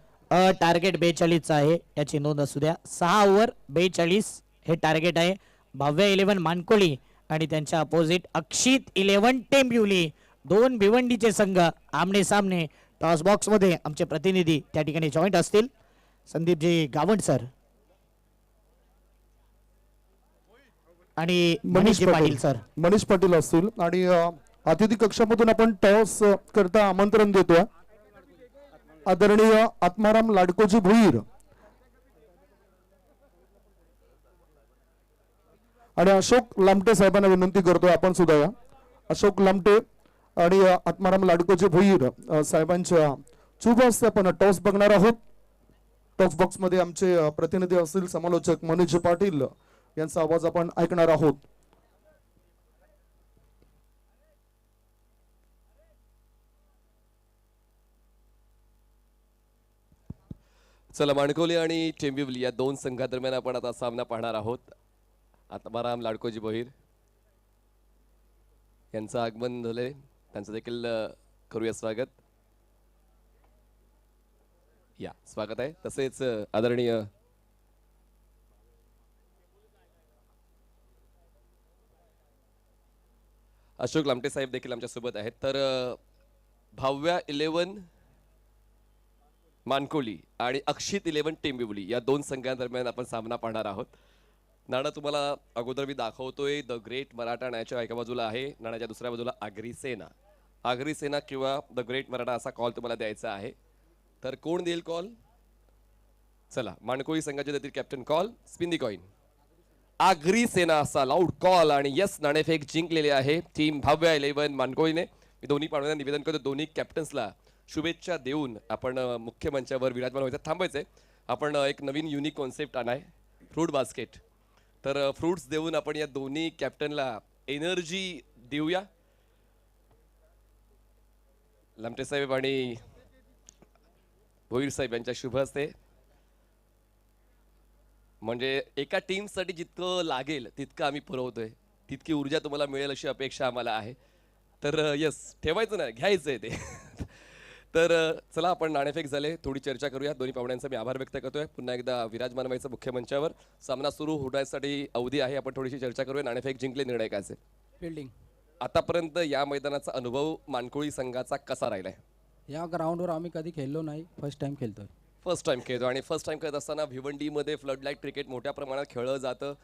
Speaker 4: टार्गेट 42 आहे, याची नोंद असू द्या. 6 ओव्हर 42 हे टार्गेट आहे. भव्य 11 मानकोली आणि त्यांच्या अपोजिट अक्षित 11 टेंबिवली. दोन भिवंडीचे संघ आमने सामने टॉस बॉक्स मध्ये आमचे प्रतिनिधी त्या ठिकाणी जॉईंट असतील. संदीपजी गावंड सर आणि मनीष पाटील सर.
Speaker 2: मनीष पाटील असतील आणि अतिथी कक्षामधून आपण टॉस करता आमंत्रण देतोय आदरणीय आत्माराम लाडकोजी भुईर आणि अशोक लामटे साहेबांना विनंती करतोय आपण सुद्धा या. अशोक लामटे आणि आत्माराम लाडकोजी भुईर साहेबांच्या शुभ हस्ते आपण टॉस बघणार आहोत. टॉस बॉक्स मध्ये आमचे प्रतिनिधी असतील समालोचक मनीष पाटील यांचा आवाज आपण ऐकणार आहोत.
Speaker 6: चला, माणकोली आणि टेंबिवली या दोन संघादरम्यान आपण आता सामना पाहणार आहोत. आत्माराम लाडकोजी भोईर यांचं आगमन झाले, त्यांचं देखील करूया स्वागत. या स्वागत आहे. तसेच आदरणीय अशोक लामटे साहेब देखील आमच्या सोबत आहेत. तर भाव्या 11 मानकोली आणि अक्षित 11 टेंबिवली या दोन संघांदरम्यान आपण सामना पाहणार आहोत. नाणं तुम्हाला अगोदर मी दाखवतोय. द ग्रेट मराठा नाण्याच्या एका बाजूला आहे, नाण्याच्या दुसऱ्या बाजूला आगरी सेना. आगरी सेना किंवा द ग्रेट मराठा असा कॉल तुम्हाला द्यायचा आहे. तर कोण देईल कॉल? चला, मानकोली संघाचे देतील कॅप्टन कॉल. स्पिन दी कॉइन. आगरी सेना असा लाऊड कॉल आणि यस, नाणेफेक जिंकलेले आहे टीम भाव्या 11 मानकोलीने. मी दोन्ही पाहुण्यांना निवेदन करतो, दोन्ही कॅप्टन्सला शुभेच्छा देऊन आपण मुख्य मंचावर विराजमान व्हायचं. थांबायचंय. आपण एक नवीन युनिक कॉन्सेप्ट आणाय, फ्रूट बास्केट. तर फ्रूट्स देऊन आपण या दोन्ही कॅप्टनला एनर्जी देऊया. लामटे साहेब आणि भोईर साहेब यांच्या शुभ हस्ते. म्हणजे एका टीमसाठी जितकं लागेल तितकं आम्ही पुरवतोय, तितकी ऊर्जा तुम्हाला मिळेल अशी अपेक्षा आम्हाला आहे. तर यस, ठेवायचं नाही, घ्यायचं आहे ते. तर चला, आपण नाणेफेक झाले, थोडी चर्चा करूया. दोन्ही पाहुण्यांचा मी आभार व्यक्त करतोय. पुन्हा एकदा विराजमान व्हायचं मुख्य मंचावर. सामना सुरू होण्यासाठी अवधी आहे, आपण थोडीशी चर्चा करूया. नाणेफेक जिंकले, निर्णायकाचे
Speaker 7: फिल्डिंग.
Speaker 6: आतापर्यंत या मैदानाचा अनुभव मानकोळी संघाचा कसा राहिलाय?
Speaker 7: या ग्राउंडवर आम्ही कधी खेळलो नाही, फर्स्ट टाइम खेळतोय.
Speaker 6: फर्स्ट टाइम खेळतो आणि फर्स्ट टाइम खेळत असताना भिवंडीमध्ये फ्लडलाईट क्रिकेट मोठ्या प्रमाणात खेळलं जातं.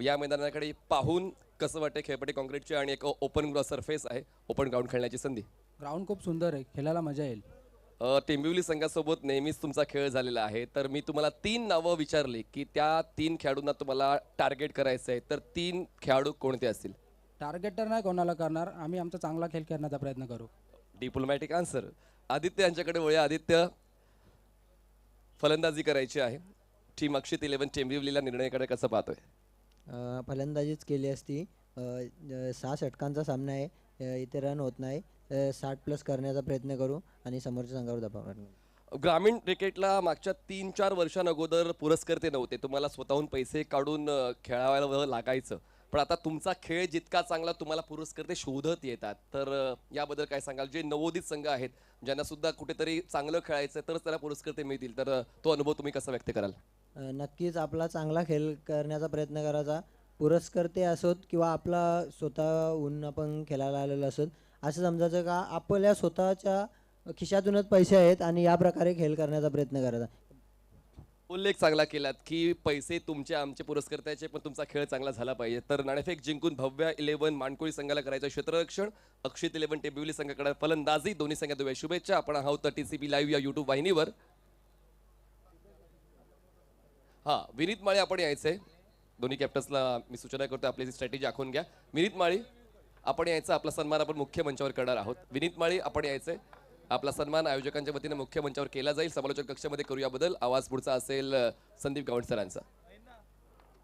Speaker 6: या मैदानाकडे पाहून कसं वाटतं? खेळपट्टी कॉन्क्रीटची आणि एक ओपन सरफेस आहे, ओपन ग्राउंड खेळण्याची संधी.
Speaker 7: ग्राउंड खूप सुंदर आहे, खेळायला मजा येईल.
Speaker 6: टेंबिवली संघासोबत नेहमीच तुमचा खेळ झालेला आहे. तर मी तुम्हाला 3 नावं विचारली की त्या 3 खेळाडूंना तुम्हाला टार्गेट करायचं आहे, तर 3 खेळाडू कोणते असतील?
Speaker 7: टार्गेट तर नाही कोणाला करणार, आम्ही आमचा चांगला खेळ करण्याचा प्रयत्न करू.
Speaker 6: Diplomatic answer. आदित्य यांच्याकडे वळूया. आदित्य, फलंदाजी करायची आहे. टीम अक्षित 11 टेंबिवलीला निर्णयाकडे कसं पाहतोय?
Speaker 8: फलंदाजीच केली असती. 6 षटकांचा सामना आहे, इथे रन होत नाही. 60+ करण्याचा प्रयत्न करू आणि समोरच्या संघावर दबाव आणू.
Speaker 6: ग्रामीण क्रिकेटला मागच्या 3-4 वर्षांअगोदर पुरस्कर्ते नव्हते, तुम्हाला स्वतःहून पैसे काढून खेळायला लागायचं. पण आता तुमचा खेळ जितका चांगला, तुम्हाला पुरस्कर्ते शोधत येतात. तर याबद्दल काय सांगाल? जे नवोदित संघ आहेत, ज्यांना सुद्धा कुठेतरी चांगलं खेळायचं, तरच त्याला पुरस्कर्ते मिळतील. तर तो अनुभव तुम्ही कसा व्यक्त कराल?
Speaker 8: नक्कीच आपला चांगला खेळ करण्याचा प्रयत्न करायचा. पुरस्कर्ते असोत किंवा आपला स्वतःहून आपण खेळायला आलेलो असोत, असं समजायचं का आपल्या स्वतःच्या खिशातूनच पैसे आहेत आणि या प्रकारे खेळ करण्याचा प्रयत्न करायचा.
Speaker 6: उल्लेख चांगला केलात की पैसे तुमचे आमचे पुरस्कर्त्याचे पण तुमचा खेळ चांगला झाला पाहिजे. तर नाणेफेक जिंकून भव्य 11 मानकोळी संघाला करायचं क्षेत्ररक्षण, अक्षित 11 टेंबिवली संघाकडे फलंदाजी. दोन्ही संघात दुव्या शुभेच्छा. आपण आहोत TCP लाईव्ह या युट्यूब वाहिनीवर. हा, विनीत माळी आपण यायचंय. दोन्ही कॅप्टन्सला मी सूचना करतो आपली स्ट्रॅटेजी आखून घ्या. विनीत माळी आपण यायचं. आपला सन्मान आपण मुख्य मंचावर करणार आहोत. विनीत माळी आपण यायचंय. आपला सन्मान आयोजकांच्या वतीने मुख्य मंचावर केला जाईल. समालोचक कक्षामध्ये करूया बदल. आवाज पुढचा असेल संदीप गावंड सरांचा.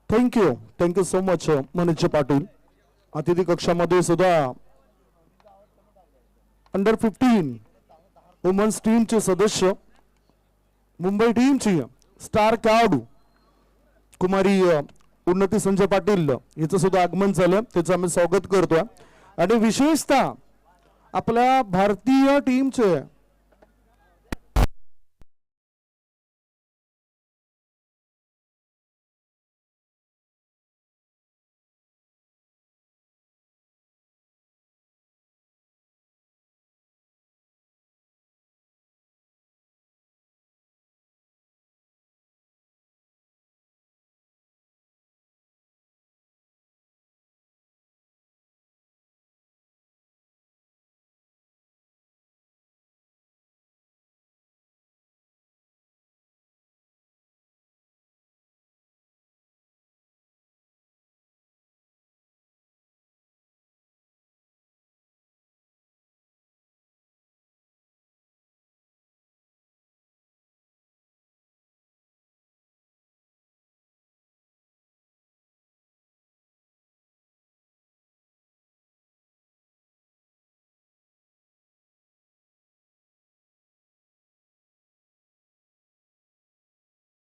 Speaker 2: Thank you so much Manish Patil. अतिथी कक्षामध्ये सुद्धा अंडर 15 वुमन्स टीमचे सदस्य, मुंबई टीमची स्टार खेळाडू कुमारी उन्नती संजय पाटील हिचं सुद्धा आगमन झालं. त्याचं आम्ही स्वागत करतोय. आणि विशेषतः आपल्या भारतीय टीमचे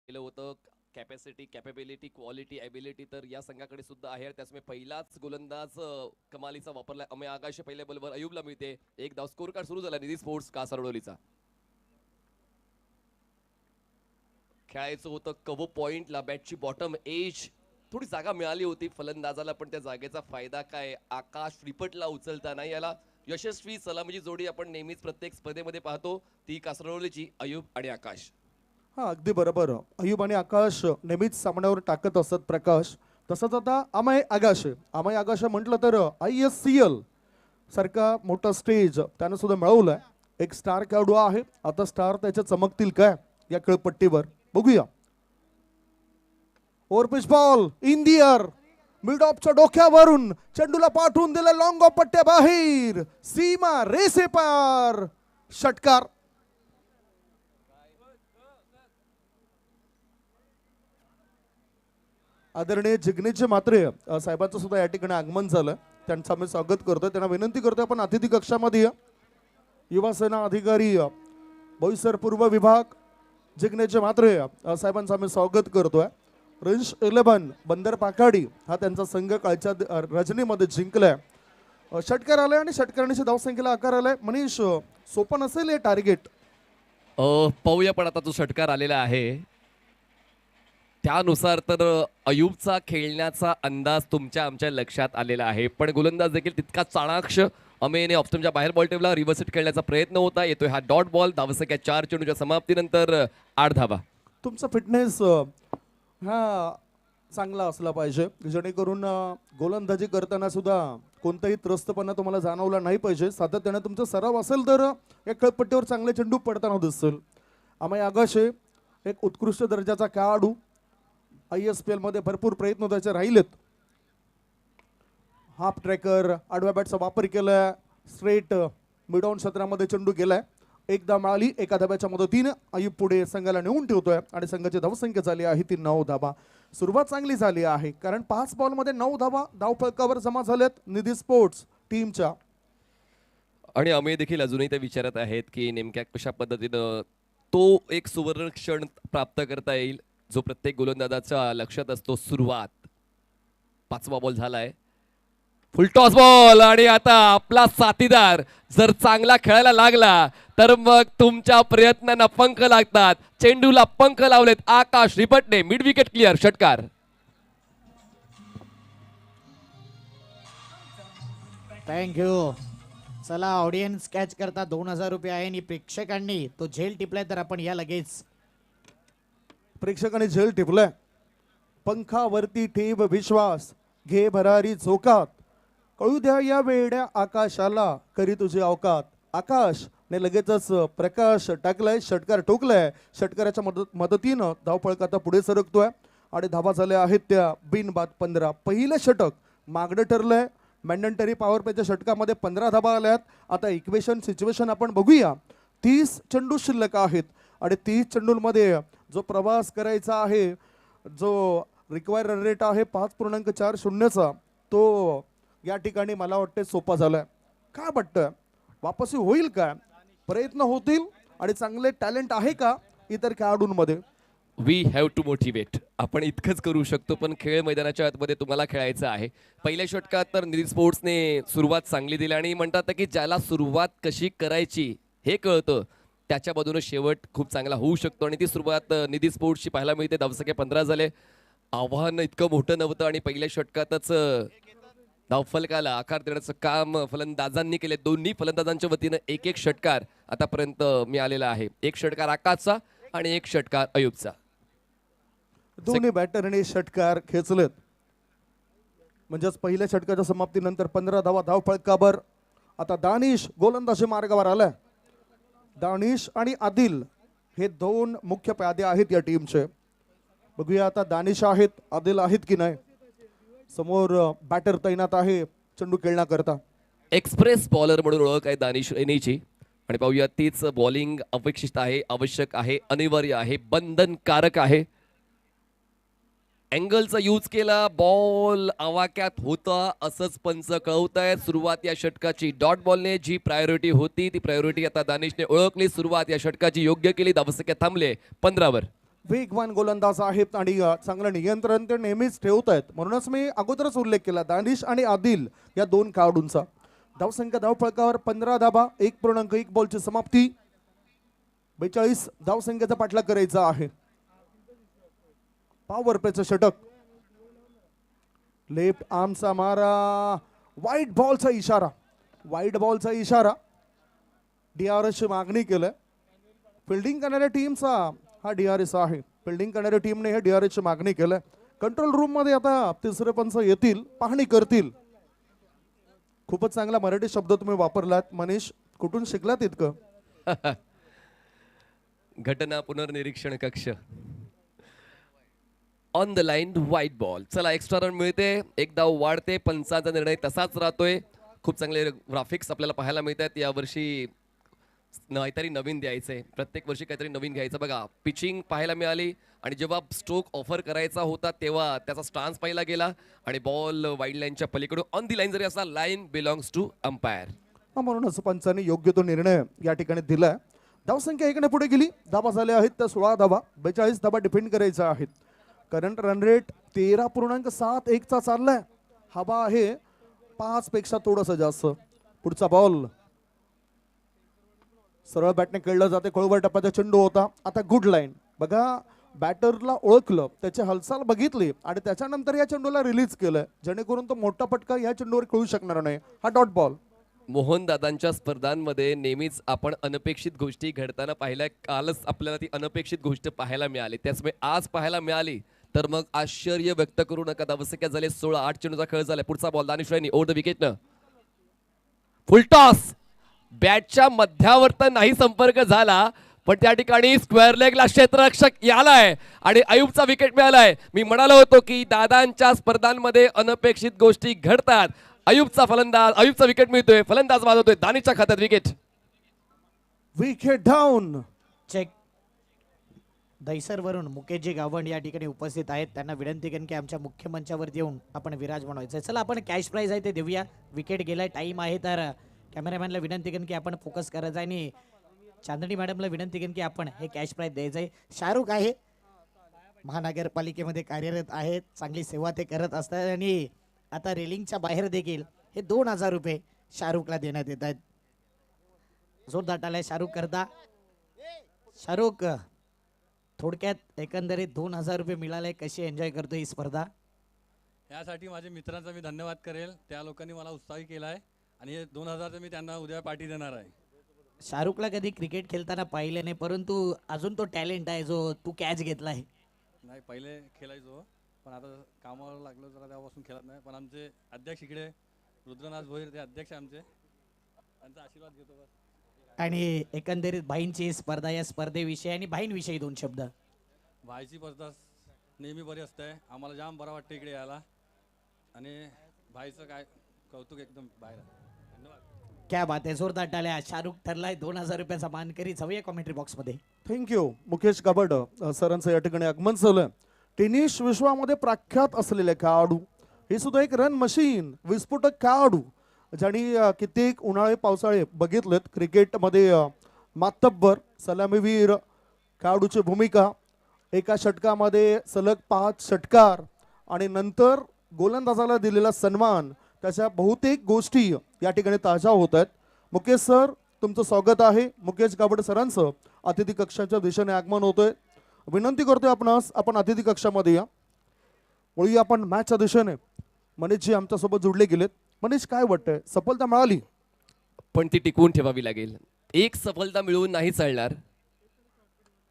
Speaker 6: केलं होतं. कॅपॅसिटी, कॅपेबिलिटी, क्वालिटी, ॲबिलिटी तर या संघाकडे सुद्धा आहे. त्यामुळे पहिलाच गोलंदाज कमालीचा वापरला. अमेय आकाश पहिल्या बॉलवर अयुबला मिळते. एक धाव. स्कोर कार्ड सुरू झाला निधी स्पोर्ट्स कासारडोलीचा. खेळायचं होतं कव्हो पॉइंटला. बॅटची बॉटम एज थोडी जागा मिळाली होती फलंदाजाला, पण त्या जागेचा फायदा काय? आकाश रिपटला उचलताना याला यशस्वी सलामीची जोडी आपण नेहमीच प्रत्येक स्पर्धेमध्ये पाहतो. ती कासारडोलीची अयुब आणि आकाश.
Speaker 2: हा, अगदी बरोबर. अयुब आणि आकाश नेहमीच सामन्यावर टाकत असत प्रकाश. तसंच आता अमय आगाश म्हटलं तर ISCL सारखा मोठा स्टेज त्यानं सुद्धा मिळवलाय. एक स्टार खेळाडू आहे. आता स्टार त्याच्या चमकतील काय या खेळपट्टीवर बघूया. Over pitch ball in the air, mid ऑफच्या डोक्यावरून चेंडूला पाठवून दिलं लॉंग ऑफ पट्ट्या बाहेर. सीमा रेसे पार. षटकार. आदरणीय जिग्नेश म्हात्रे साहेबांचं सुद्धा या ठिकाणी आगमन झालं. त्यांचं आम्ही स्वागत करतोय. त्यांना विनंती करतोय आपण अतिथी कक्षामध्ये या. युवा सेना अधिकारी बोईसर पूर्व विभाग जिग्नेश म्हात्रे साहेबांचं आम्ही स्वागत करतोय. रेंज 11 बंदर पाकाडी हा त्यांचा संघ कालच्या रजनीमध्ये जिंकलाय. षटकार आलाय आणि षटकारांची धावसंख्येला आकार आलाय. मनीष, सोपं नसेल हे टार्गेट.
Speaker 6: पाहूया पण आता तो षटकार आलेला आहे त्यानुसार तर अयुबचा खेळण्याचा अंदाज तुमच्या आमच्या लक्षात आलेला आहे. पण गोलंदाज देखील तितका चाणाक्ष. अमेयने ऑप्शनच्या बाहेर बॉल ठेवला. रिव्हर्स हिट खेळण्याचा प्रयत्न होता. येतोय हा डॉट बॉल. धावसंख्या 4 चेंडूच्या समाप्तीनंतर 8 धावा.
Speaker 2: तुमचा फिटनेस हा चांगला असला पाहिजे जेणेकरून गोलंदाजी करताना सुद्धा कोणताही त्रस्तपणा तुम्हाला जाणवला नाही पाहिजे. सातत्याने तुमचा सराव असेल तर या खेळपट्टीवर चांगले चेंडू पडताना दिसेल. अमय आगाशे एक उत्कृष्ट दर्जाचा खेळाडू. ISPL मध्ये भरपूर प्रयत्न त्याचे राहिलेत. हाफ ट्रॅकर आडव्या बॅटचा वापर केलाय. स्ट्रेट मिड ऑन क्षेत्रामध्ये चेंडू गेलाय. एकदा मिळाली. एका धाब्याच्या मदतीने अयुब पुढे संघाला नेऊन ठेवतोय आणि संघाची धावसंख्या झाली आहे ती 9 धावा. सुरुवात चांगली झाली आहे कारण 5 बॉलमध्ये 9 धावा धावफलकावर जमा झाल्यात निधी स्पोर्ट्स टीमच्या.
Speaker 6: आणि अमेय देखील अजूनही ते विचारत आहेत की नेमक्या कशा पद्धतीनं तो एक सुवर्ण क्षण प्राप्त करता येईल जो प्रत्येक गोलंदाजाच्या लक्षात असतो. सुरुवात 5वा बॉल झालाय. फुलटॉस बॉल आणि आता आपला साथीदार जर चांगला खेळायला लागला तर मग तुमच्या प्रयत्नांना पंख लागतात. चेंडूला पंख लावलेत आकाश रिपटने. Mid wicket clear. षटकार.
Speaker 4: थँक्यू. चला, ऑडियन्स कॅच करता 2000 रुपये आहे आणि प्रेक्षकांनी तो झेल टिपलाय तर आपण या लगेच
Speaker 2: प्रेक्षकांनी झेल टिपलाय. पंखावरती ठेव विश्वास, घे भरारी चोकात, कळू द्या या वेड्या आकाशाला, करी तुझी अवकात. आकाश ने लगेचच प्रकाश टाकलाय, षटकार ठोकलाय. षटकाराच्या मदतीनं धावफलक आता पुढे सरकतोय आणि धावा झाल्या आहेत त्या बिनबाद 15. पहिलं षटक मागणं ठरलंय. मॅन्डेटरी पॉवर प्लेच्या षटकामध्ये 15 धावा आल्यात. आता इक्वेशन सिच्युएशन आपण बघूया. 30 चेंडू शिल्लक आहेत आणि 30 चेंडूंमध्ये जो प्रवास करायचा आहे, जो रिक्वायर रन रेट आहे 5.40चा, तो या ठिकाणी मला वाटते सोपा झालाय. काय वाटतं, वापसी होईल का, प्रयत्न होतील आणि चांगले टॅलेंट आहे का इतर खेळाडूंमध्ये?
Speaker 6: We have to motivate. आपण इतकंच करू शकतो, पण खेळ मैदानाच्या आतमध्ये तुम्हाला खेळायचं आहे. पहिल्या षटकात तर निधी स्पोर्ट्सने सुरुवात चांगली दिली आणि म्हणतात की ज्याला सुरुवात कशी करायची हे कळतं त्याच्या बाजूने शेवट खूप चांगला होऊ शकतो आणि ती सुरुवात निधी स्पोर्ट्सची पाहायला मिळते. धावसंख्या 15 झाले. आव्हान इतकं मोठं नव्हतं आणि पहिल्या षटकातच धावफलकाला आकार देण्याचं काम फलंदाजांनी केले. दोन्ही फलंदाजांच्या वतीनं एक एक षटकार आतापर्यंत मिळालेला आहे. एक षटकार आकाशचा आणि एक षटकार अयुबचा.
Speaker 2: दोन्ही बॅटरने षटकार खेचलेत. म्हणजेच पहिल्या षटकाच्या समाप्तीनंतर 15 धावा धावफलकावर. आता दानिश गोलंदाजी मार्गावर आलाय. दानिश आणि आदिल हे दोन मुख्य प्यादे आहेत या टीमचे. बघूया आता दानिश आहेत, आदिल आहेत की नाही. समोर बॅटर तैनात आहे चेंडू खेळण्याकरता.
Speaker 6: एक्सप्रेस बॉलर म्हणून ओळख आहे दानिश रैनीची आणि पाहूया तीच बॉलिंग अपेक्षित आहे, आवश्यक आहे, अनिवार्य आहे, बंधनकारक आहे. अँगलचा यूज केला, बॉल आवाक्यात होता असंच पंच कळवत आहे. सुरुवात या षटकाची डॉट बॉलने जी प्रायोरिटी होती ती प्रायोरिटी आता दानिशने ओळखली. सुरुवात या षटकाची योग्य केली. धावसंख्या थांबले 15वर.
Speaker 2: वेगवान गोलंदाज आहेत आणि चांगलं नियंत्रण ते नेहमीच ठेवत आहेत. म्हणूनच मी अगोदरच उल्लेख केला दानिश आणि आदिल या दोन खेळाडूंचा. धावसंख्या धावफलकावर 15 धावा, 1.1 बॉलची समाप्ती. 42 धावसंख्येचा पाठलाग करायचा आहे. पॉवर प्लेचं षटक, लेफ्ट आर्मचा मारा, वाईट बॉलचा इशारा. वाईट बॉलचा इशारा DRSची मागणी केलंय. फिल्डिंग करणाऱ्या टीमचा हा DRS आहे. फिल्डिंग करणाऱ्या टीमने हे DRSची मागणी केलंय. कंट्रोल रूम मध्ये आता तिसरे पंच येतील, पाहणी करतील. खूपच चांगला मराठी शब्द तुम्ही वापरलात मनीष. कुठून शिकलात इतकं?
Speaker 6: घटना पुनर्निरीक्षण कक्ष. On the line white ball. चला एक्स्ट्रा रन मिळते, एक धाव वाढते. पंचांचा निर्णय तसाच राहतोय. खूप चांगले ग्राफिक्स आपल्याला पाहायला मिळत आहेत. यावर्षी काहीतरी नवीन द्यायचंय, प्रत्येक वर्षी काहीतरी नवीन घ्यायचं. बघा पिचिंग पाहायला मिळाली आणि जेव्हा स्ट्रोक ऑफर करायचा होता तेव्हा त्याचा स्टान्स पाहिला गेला आणि बॉल वाईड लाईनच्या पलीकडून ऑन दी लाईन जरी असला, लाईन बिलॉंग्स टू अंपायर.
Speaker 2: म्हणूनच पंचांनी योग्य तो निर्णय या ठिकाणी दिलाय. धावसंख्या एकने पुढे गेली. धावा झाल्या आहेत त्या 16 धावा. 42 धावा डिफेंड करायच्या आहेत. करंट रन रेट 13.71 चा चाललाय. हवा आहे 5 पेक्षा थोडंसं जास्त. पुढचा बॉल सरळ बॅटने खेळला जाते. खोलवर टप्प्याचा चेंडू होता. आता गुड लाईन. बघा बॅटरला ओळखलं, त्याची हालचाल बघितली आणि त्याच्यानंतर या चेंडूला रिलीज केलं, जेणेकरून तो मोठा पटका या चेंडूवर खेळू शकणार नाही. हा डॉट बॉल.
Speaker 6: मोहन दादांच्या स्पर्धांमध्ये नेहमीच आपण अनपेक्षित गोष्टी घडताना पाहिल्या. कालच आपल्याला ती अनपेक्षित गोष्ट पाहायला मिळाली, त्याचमुळे आज पाहायला मिळाली तर मग आश्चर्य व्यक्त करू नका. धावसंख्या झाले 16. 8 चेंडूचा खेळ झाला. पुढचा ball Danish Raini over the विकेटनं. Full toss. बॅटच्या मध्यावर तर नाही संपर्क झाला, पण त्या ठिकाणी स्क्वेअर लेगला क्षेत्ररक्षक यालाय आणि अयुबचा विकेट मिळालाय. मी म्हणालो होतो की दादांच्या स्पर्धांमध्ये अनपेक्षित गोष्टी घडतात. अयुबचा विकेट मिळतोय. फलंदाज वाजवतोय. दानिशच्या खात्यात विकेट.
Speaker 2: Wicket down.
Speaker 4: चेक. दहिसरवरून मुकेशजी गावंड या ठिकाणी उपस्थित आहेत. त्यांना विनंती करेन की आमच्या मुख्य मंचावरती येऊन आपण विराज बनवायचं. चला आपण कॅश प्राइज आहे ते देऊया. विकेट गेलाय, टाइम आहे, तर कॅमेरामॅनला विनंती करेन की आपण फोकस करायचं आहे आणि चांदणी मॅडमला विनंती करेन की आपण हे कॅश प्राइज द्यायचं आहे. शाहरुख आहे, महानगरपालिकेमध्ये कार्यरत आहेत, चांगली सेवा ते करत असतात आणि आता रेलिंगच्या बाहेर देखील हे 2000 रुपये शाहरुखला देण्यात येत आहेत. जोरदार टाळ्या शाहरुख करता. शाहरुख, थोडक्यात एकंदरीत 2000 रुपये मिळाले, कशी एन्जॉय करतो ही स्पर्धा?
Speaker 9: यासाठी माझ्या मित्रांचा मी धन्यवाद करेल. त्या लोकांनी मला उत्साही केला आहे आणि हे 2000 मी त्यांना उद्या पार्टी देणार आहे.
Speaker 4: शाहरुखला कधी क्रिकेट खेळताना पाहिले नाही, परंतु अजून तो टॅलेंट आहे जो तू कॅच घेतलाय.
Speaker 9: नाही पहिले खेळायचो पण आता कामावर लागलो जरा तेव्हापासून खेळत नाही. पण आमचे अध्यक्ष इकडे रुद्रनाथ भोईर ते अध्यक्ष आमचे, त्यांचा आशीर्वाद घेतो बस.
Speaker 4: आणि एकंदरीत भाईंची स्पर्धा, या स्पर्धेविषयी आणि भाईंविषयी 2 शब्द.
Speaker 9: भाईची स्पर्धा नेहमी बरी असते, आम्हाला जाम बरं वाटतं इकडे यायला आणि भाईचं काय कौतुक एकदम बाहेर आहे. धन्यवाद.
Speaker 4: क्या बात आहे, जोरदार टाळ्या. शाहरुख ठरलाय 2000 रुपयाचा मानकरी. जाऊया कॉमेंट्री बॉक्स मध्ये.
Speaker 2: थँक्यू मुकेश काबड सरांचं या ठिकाणी आगमन झालं. टेनिस विश्वामध्ये प्रख्यात असलेले खेळाडू, हे सुद्धा एक रन मशीन, विस्फोटक खेळाडू, ज्यांनी कित्येक उन्हाळे पावसाळे बघितलेत. क्रिकेटमध्ये मातब्बर सलामीवीर खेळाडूची भूमिका, एका षटकामध्ये सलग 5 षटकार आणि नंतर गोलंदाजाला दिलेला सन्मान, त्याच्या बहुतेक गोष्टी या ठिकाणी ताज्या होत आहेत. मुकेश सर, तुमचं स्वागत आहे. मुकेश काबड सरांचं अतिथी कक्षाच्या दिशेने आगमन होतंय. विनंती करतोय आपणास, आपण अतिथी कक्षामध्ये या. वळूया आपण मॅचच्या दिशेने. मनीषजी आमच्यासोबत जोडले गेलेत. मनीष, काय वाटतंय, सफलता मिळाली
Speaker 6: पण ती टिकवून ठेवावी लागेल. एक सफलता मिळवून नाही चालणार.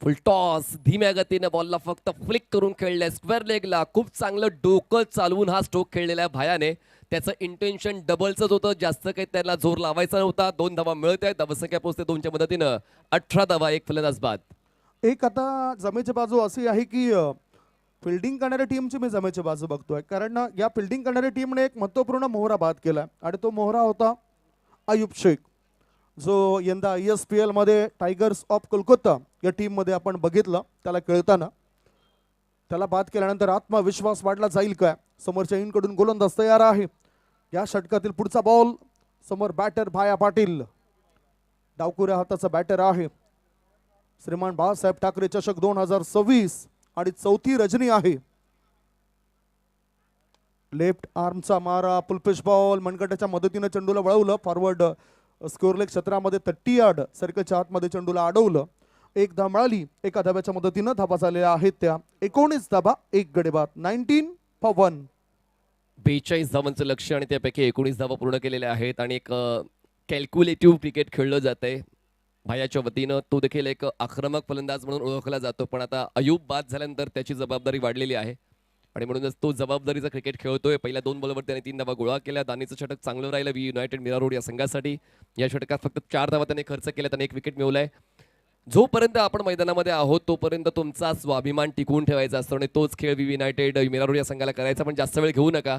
Speaker 6: फुल टॉस, धीम्या गतीने बॉलला फक्त फ्लिक करून खेळलाय स्क्वेअर लेगला. खूप चांगलं डोकं चालवून हा स्ट्रोक खेळलेला आहे भायाने. त्याचं इंटेन्शन डबलचंच होतं, जास्त काही त्याला जोर लावायचा नव्हता. 2 धावा मिळत आहेत, धावसंख्या पोहोचते 2च्या मदतीनं 18 धावा, 1 फलंदाज बाद.
Speaker 2: एक आता जमेची बाजू अशी आहे की फिल्डिंग करणाऱ्या टीमची मी जमेची बाजू बघतोय, कारण या फिल्डिंग करणाऱ्या टीमने एक महत्त्वपूर्ण मोहरा बाद केला आणि तो मोहरा होता अयूब शेख, जो यंदा ESPL मध्ये टायगर्स ऑफ कोलकाता या टीममध्ये आपण बघितलं त्याला खेळताना. त्याला बाद केल्यानंतर आत्मविश्वास वाढला जाईल काय? समोरच्या इनकडून गोलंदाज तयार आहे. या षटकातील पुढचा बॉल, समोर बॅटर भाया पाटील, डावकुऱ्या हाताचा बॅटर आहे. श्रीमान बाळासाहेब ठाकरे चषक 2026 आणि 4थी रजनी आहे. लेफ्ट आर्मचा मारा, पुलपिश बॉल, मनगटाच्या मदतीने चेंडूला वळवलं. फॉरवर्ड स्कोअरलेग क्षेत्रामध्ये 30 यार्ड सर्कलच्या आतमध्ये चेंडूला अडवलं. 1 धाव मिळाली. एका धाब्याच्या मदतीनं धाबा झालेल्या आहेत त्या 19 धाबा, 1 गडी बाद. 19 for 1.
Speaker 6: 42 धावांचं लक्ष आणि त्यापैकी 19 धावा पूर्ण केलेल्या आहेत आणि एक कॅल्क्युलेटिव्ह क्रिकेट खेळलं जात आहे भायाच्या वतीनं. तो देखील एक आक्रमक फलंदाज म्हणून ओळखला जातो, पण आता अयूब बाद झाल्यानंतर त्याची जबाबदारी वाढलेली आहे आणि म्हणूनच तो जबाबदारीचा क्रिकेट खेळतोय. पहिल्या 2 बॉलवर त्याने 3 धावा गोळा केल्या. दानीचं षटक चांगलं राहिलं वी युनायटेड मीरा रोड या संघासाठी. या षटकात फक्त 4 धावा त्याने खर्च केल्या, त्याने 1 विकेट मिळवलाय. जोपर्यंत आपण मैदानामध्ये आहोत तोपर्यंत तुमचा स्वाभिमान टिकवून ठेवायचा असतो आणि तोच खेळ वी युनायटेड मीरा रोड या संघाला करायचा. पण जास्त वेळ घेऊ नका.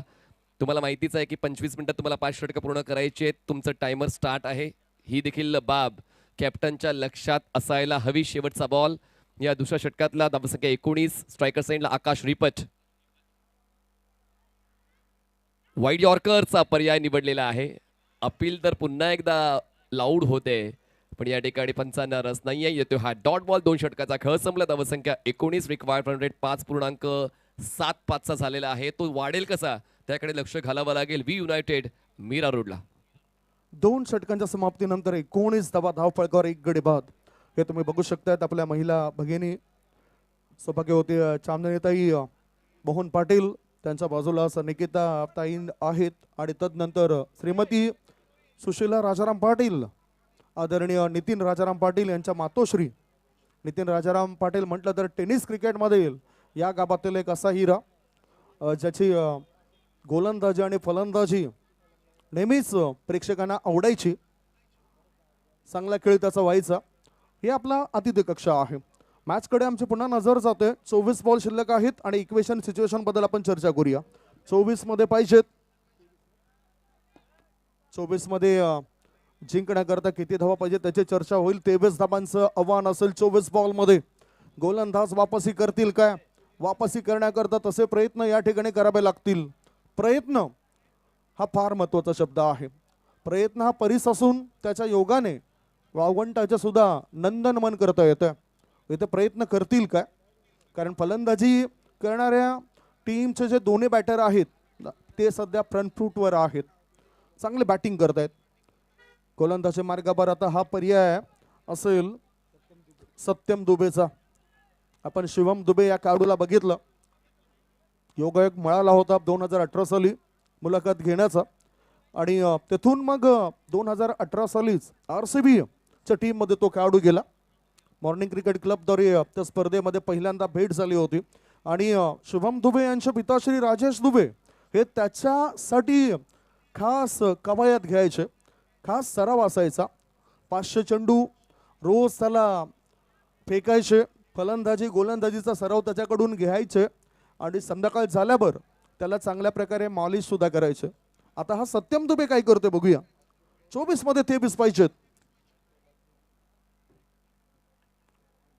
Speaker 6: तुम्हाला माहितीच आहे की 25 मिनिटात तुम्हाला 5 षटकं पूर्ण करायची आहेत. तुमचं टायमर स्टार्ट आहे. ही देखील बाब कॅप्टनच्या लक्षात असायला हवी. शेवटचा बॉल या दुसऱ्या षटकातला, धावसंख्या 19. स्ट्रायकर साइडला आकाश रिपट. वाईड यॉर्करचा पर्याय निवडलेला आहे. अपील तर पुन्हा एकदा लाऊड होते, पण या ठिकाणी पंचांना रस नाहीये. येतो हा डॉट बॉल. 2 षटकाचा खेळ संपला. धावसंख्या 19. रिक्वायर्ड रन रेट 5.75 झालेला आहे. तो वाढेल कसा त्याकडे लक्ष घालावं लागेल वी युनायटेड मीरा रोडला.
Speaker 2: 2 षटकांच्या समाप्तीनंतर 19 धावा धावफलकावर 1 गडी बाद. हे तुम्ही बघू शकतायत. आपल्या महिला भगिनी सौभाग्य होती चांदणीताई मोहन पाटील, त्यांच्या बाजूला निकिता ताई आहेत आणि तदनंतर श्रीमती सुशीला राजाराम पाटील, आदरणीय नितीन राजाराम पाटील यांच्या मातोश्री. नितीन राजाराम पाटील म्हटलं तर टेनिस क्रिकेटमध्ये या गावातील एक असा हिरा ज्याची गोलंदाजी आणि फलंदाजी नेहमीच प्रेक्षकांना आवडायची. चांगला खेळ त्याचा व्हायचा. हे आपला अतिथी कक्ष आहे. मॅचकडे आमची पुन्हा नजर जाते. 24 बॉल शिल्लक आहेत आणि इक्वेशन सिच्युएशन बद्दल आपण चर्चा करूया. 24 मध्ये पाहिजेत. 24 मध्ये जिंकण्याकरता किती धावा पाहिजे त्याची चर्चा होईल. 23 धावांचं आव्हान असेल 24 बॉल मध्ये. गोलंदाज वापसी करतील काय? वापसी करण्याकरता तसे प्रयत्न या ठिकाणी करावे लागतील. प्रयत्न हा फार महत्त्वाचा शब्द आहे. प्रयत्न हा परीस असून त्याच्या योगाने वावंटाच्या सुद्धा नंदनमन करता येतं. इथे प्रयत्न करतील काय? कारण फलंदाजी करणाऱ्या टीमचे जे दोन्ही बॅटर आहेत ते सध्या फ्रंट फूटवर आहेत, चांगले बॅटिंग करतायत. गोलंदाजी मार्गावर आता हा पर्याय असेल सत्यम दुबेचा. आपण शिवम दुबे या खेळाडूला बघितलं, योगायोग मिळाला होता 2018 साली मुलाखत घेण्याचा आणि तेथून मग 2018 सालीच RCB च्या टीममध्ये तो खेळाडू गेला. मॉर्निंग क्रिकेट क्लबद्वारे त्या स्पर्धेमध्ये पहिल्यांदा भेट झाली होती. आणि शुभम दुबे यांचे पिता श्री राजेश दुबे हे त्याच्यासाठी खास कवायत घ्यायचे, खास सराव असायचा. 500 चेंडू रोज त्याला फेकायचे, फलंदाजी गोलंदाजीचा सराव त्याच्याकडून घ्यायचे आणि संध्याकाळ झाल्यावर त्याला चांगल्या प्रकारे मॉलिश सुद्धा करायचे. आता हा सत्यम दुबे काय करतोय बघूया. 24 मध्ये 23 पाहिजेत.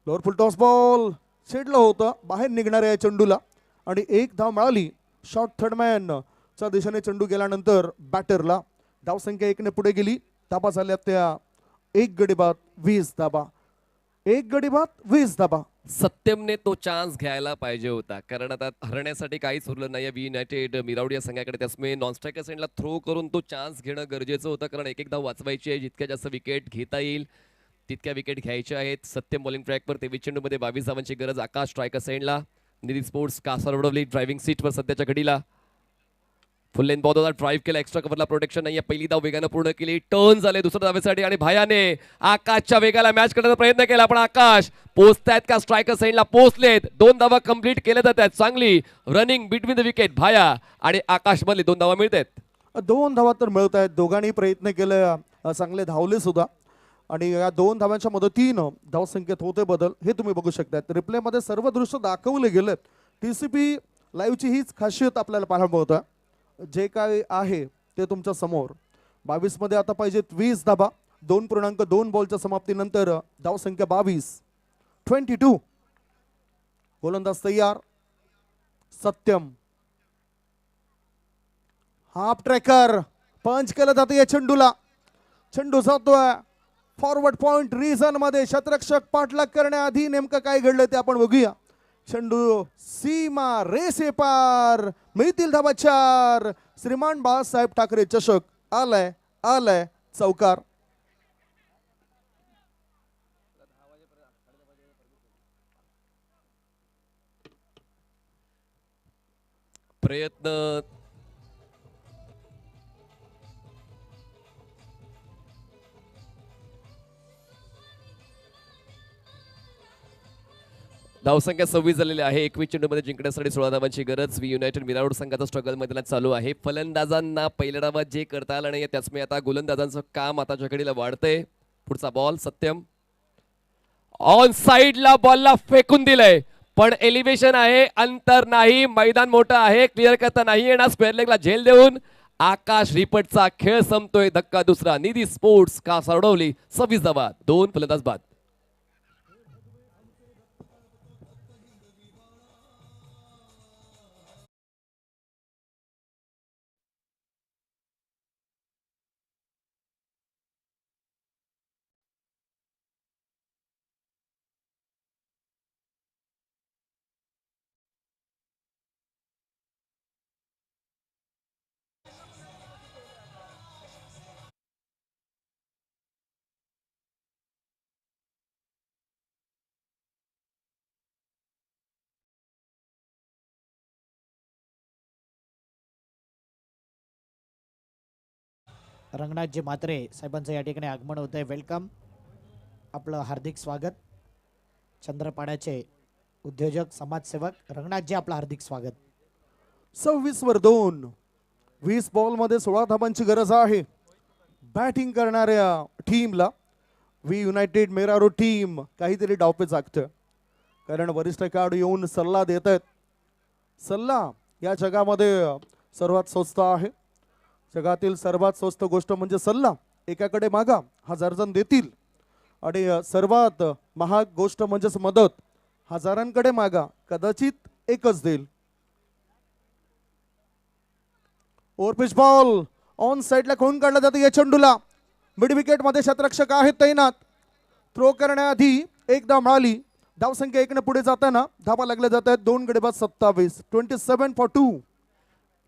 Speaker 2: लोअर फुल टॉस बॉल छेडलं होतं बाहेर निघणाऱ्या या चेंडूला आणि एक धाव मिळाली. शॉर्ट थर्डमॅन च्या दिशेने चेंडू गेल्यानंतर बॅटरला धावसंख्या 1 ने पुढे गेली. धाबा झाल्या त्या 1 गडी बाद 20 धाबा. 1 गडी बाद 20 धाबा.
Speaker 6: सत्यमने तो चान्स घ्यायला पाहिजे होता, कारण आता हरण्यासाठी काहीच उरलं नाही वी युनायटेड मिरावडी या संघाकडे. त्यामुळे नॉन स्ट्रायकर साईडला थ्रो करून तो चान्स घेणं गरजेचं होतं, कारण एक धाव वाचवायची आहे. जितक्या जास्त विकेट घेता येईल तितक्या विकेट घ्यायच्या आहेत. सत्यम बॉलिंग ट्रॅकवर 23 चेंडूमध्ये 22 धावांची गरज. आकाश स्ट्रायकर साईडला. निधी स्पोर्ट्स कासारवडवली ड्रायव्हिंग सीटवर सध्याच्या घडीला. फुल लेन बॉल होता, ड्राईव्ह केला, एक्स्ट्रा कव्हरला प्रोटेक्शन नाही. पहिली धाव वेगानं पूर्ण केली. टर्न झाले दुसऱ्या धावेसाठी आणि भायाने आकाशच्या वेगाला मॅच करण्याचा प्रयत्न केला, पण आकाश पोहोचतायत का स्ट्रायकर साईडला? पोहोचलेत. 2 धावा कंप्लीट केल्या जातात. चांगली रनिंग बिटवीन द विकेट. भाया आणि आकाश मधले 2 धावा मिळतात.
Speaker 2: 2 धावा तर मिळत आहेत. दोघांनी प्रयत्न केले, चांगले धावले सुद्धा आणि या 2 धावांच्या मदतीनं धावसंख्येत होते बदल. हे तुम्ही बघू शकता. रिप्ले मध्ये सर्व दृश्य दाखवले गेलेत. TCP लाईव्हची हीच खासियत आपल्याला पाहायला मिळतं. जे काय आहे ते तुमच्या समोर. 22 मध्ये आता पाहिजेत 20 धाबा. 2.2 बॉलच्या समाप्तीनंतर धावसंख्या 22. 22. गोलंदाज तयार. सत्यम हाफ ट्रॅकर पंच केलं जातं या चेंडूला. चेंडू जातोय फॉरवर्ड पॉइंट रिझन मध्ये. शतरक्षक पाठलाग करण्याआधी नेमकं काय घडलं ते आपण बघूया. चेंडू सीमा रेसे पार. मिळतील धाबा 4. श्रीमान बाळासाहेब ठाकरे चषक आलाय आलाय चौकार.
Speaker 6: प्रयत्न धावसंख्या 26 झालेली आहे. 21 चेंडूमध्ये जिंकण्यासाठी 16 धावांची गरज. वी युनायटेड मिरावड संघाचा स्ट्रगल मैदानात चालू आहे. फलंदाजांना पहिल्या डावात जे करता आलं नाही त्याचमुळे आता गोलंदाजांचं काम आता घडीला वाढतंय. पुढचा बॉल सत्यम ऑन साइडला बॉलला फेकून दिलंय, पण एलिव्हेशन आहे, अंतर नाही, मैदान मोठं आहे, क्लिअर करता नाही येणार. स्क्वेअर लेगला झेल देऊन आकाश रिपटचा खेळ संपतोय. धक्का दुसरा. निधी स्पोर्ट्स कासारवडवली 26 धावा. 2 फलंदाज बाद.
Speaker 4: रंगनाथजी म्हात्रे साहेबांचं या ठिकाणी आगमन होत आहे. वेलकम, आपलं हार्दिक स्वागत. चंद्रपाड्याचे उद्योजक समाजसेवक रंगनाथजी आपलं हार्दिक स्वागत.
Speaker 2: 26 वर 2. 20 बॉल मध्ये 16 धाबांची गरज आहे. बॅटिंग करणाऱ्या टीमला वी युनायटेड मेरारो टीम काहीतरी डावपे जागतं, कारण वरिष्ठ खेळाडू येऊन सल्ला देत आहेत. सल्ला या जगामध्ये सर्वात स्वस्त आहे. जगातील सर्वात स्वस्त गोष्ट म्हणजे सल्ला. एकाकडे मागा 1000 जण देतील, आणि सर्वात महाग गोष्ट म्हणजेच मदत. हजारांकडे मागा कदाचित एकच देईल. ओव्हरपिच बॉल ऑन साइडला खोडून काढला जातो या चेंडूला. मिड विकेट मध्ये शतरक्षक आहेत तैनात. थ्रो करण्याआधी 1 धाव मिळाली. धावसंख्या 1 ने पुढे जाताना धाबा लागल्या जात आहेत. 2 गडी बाद 27. 27 for 2.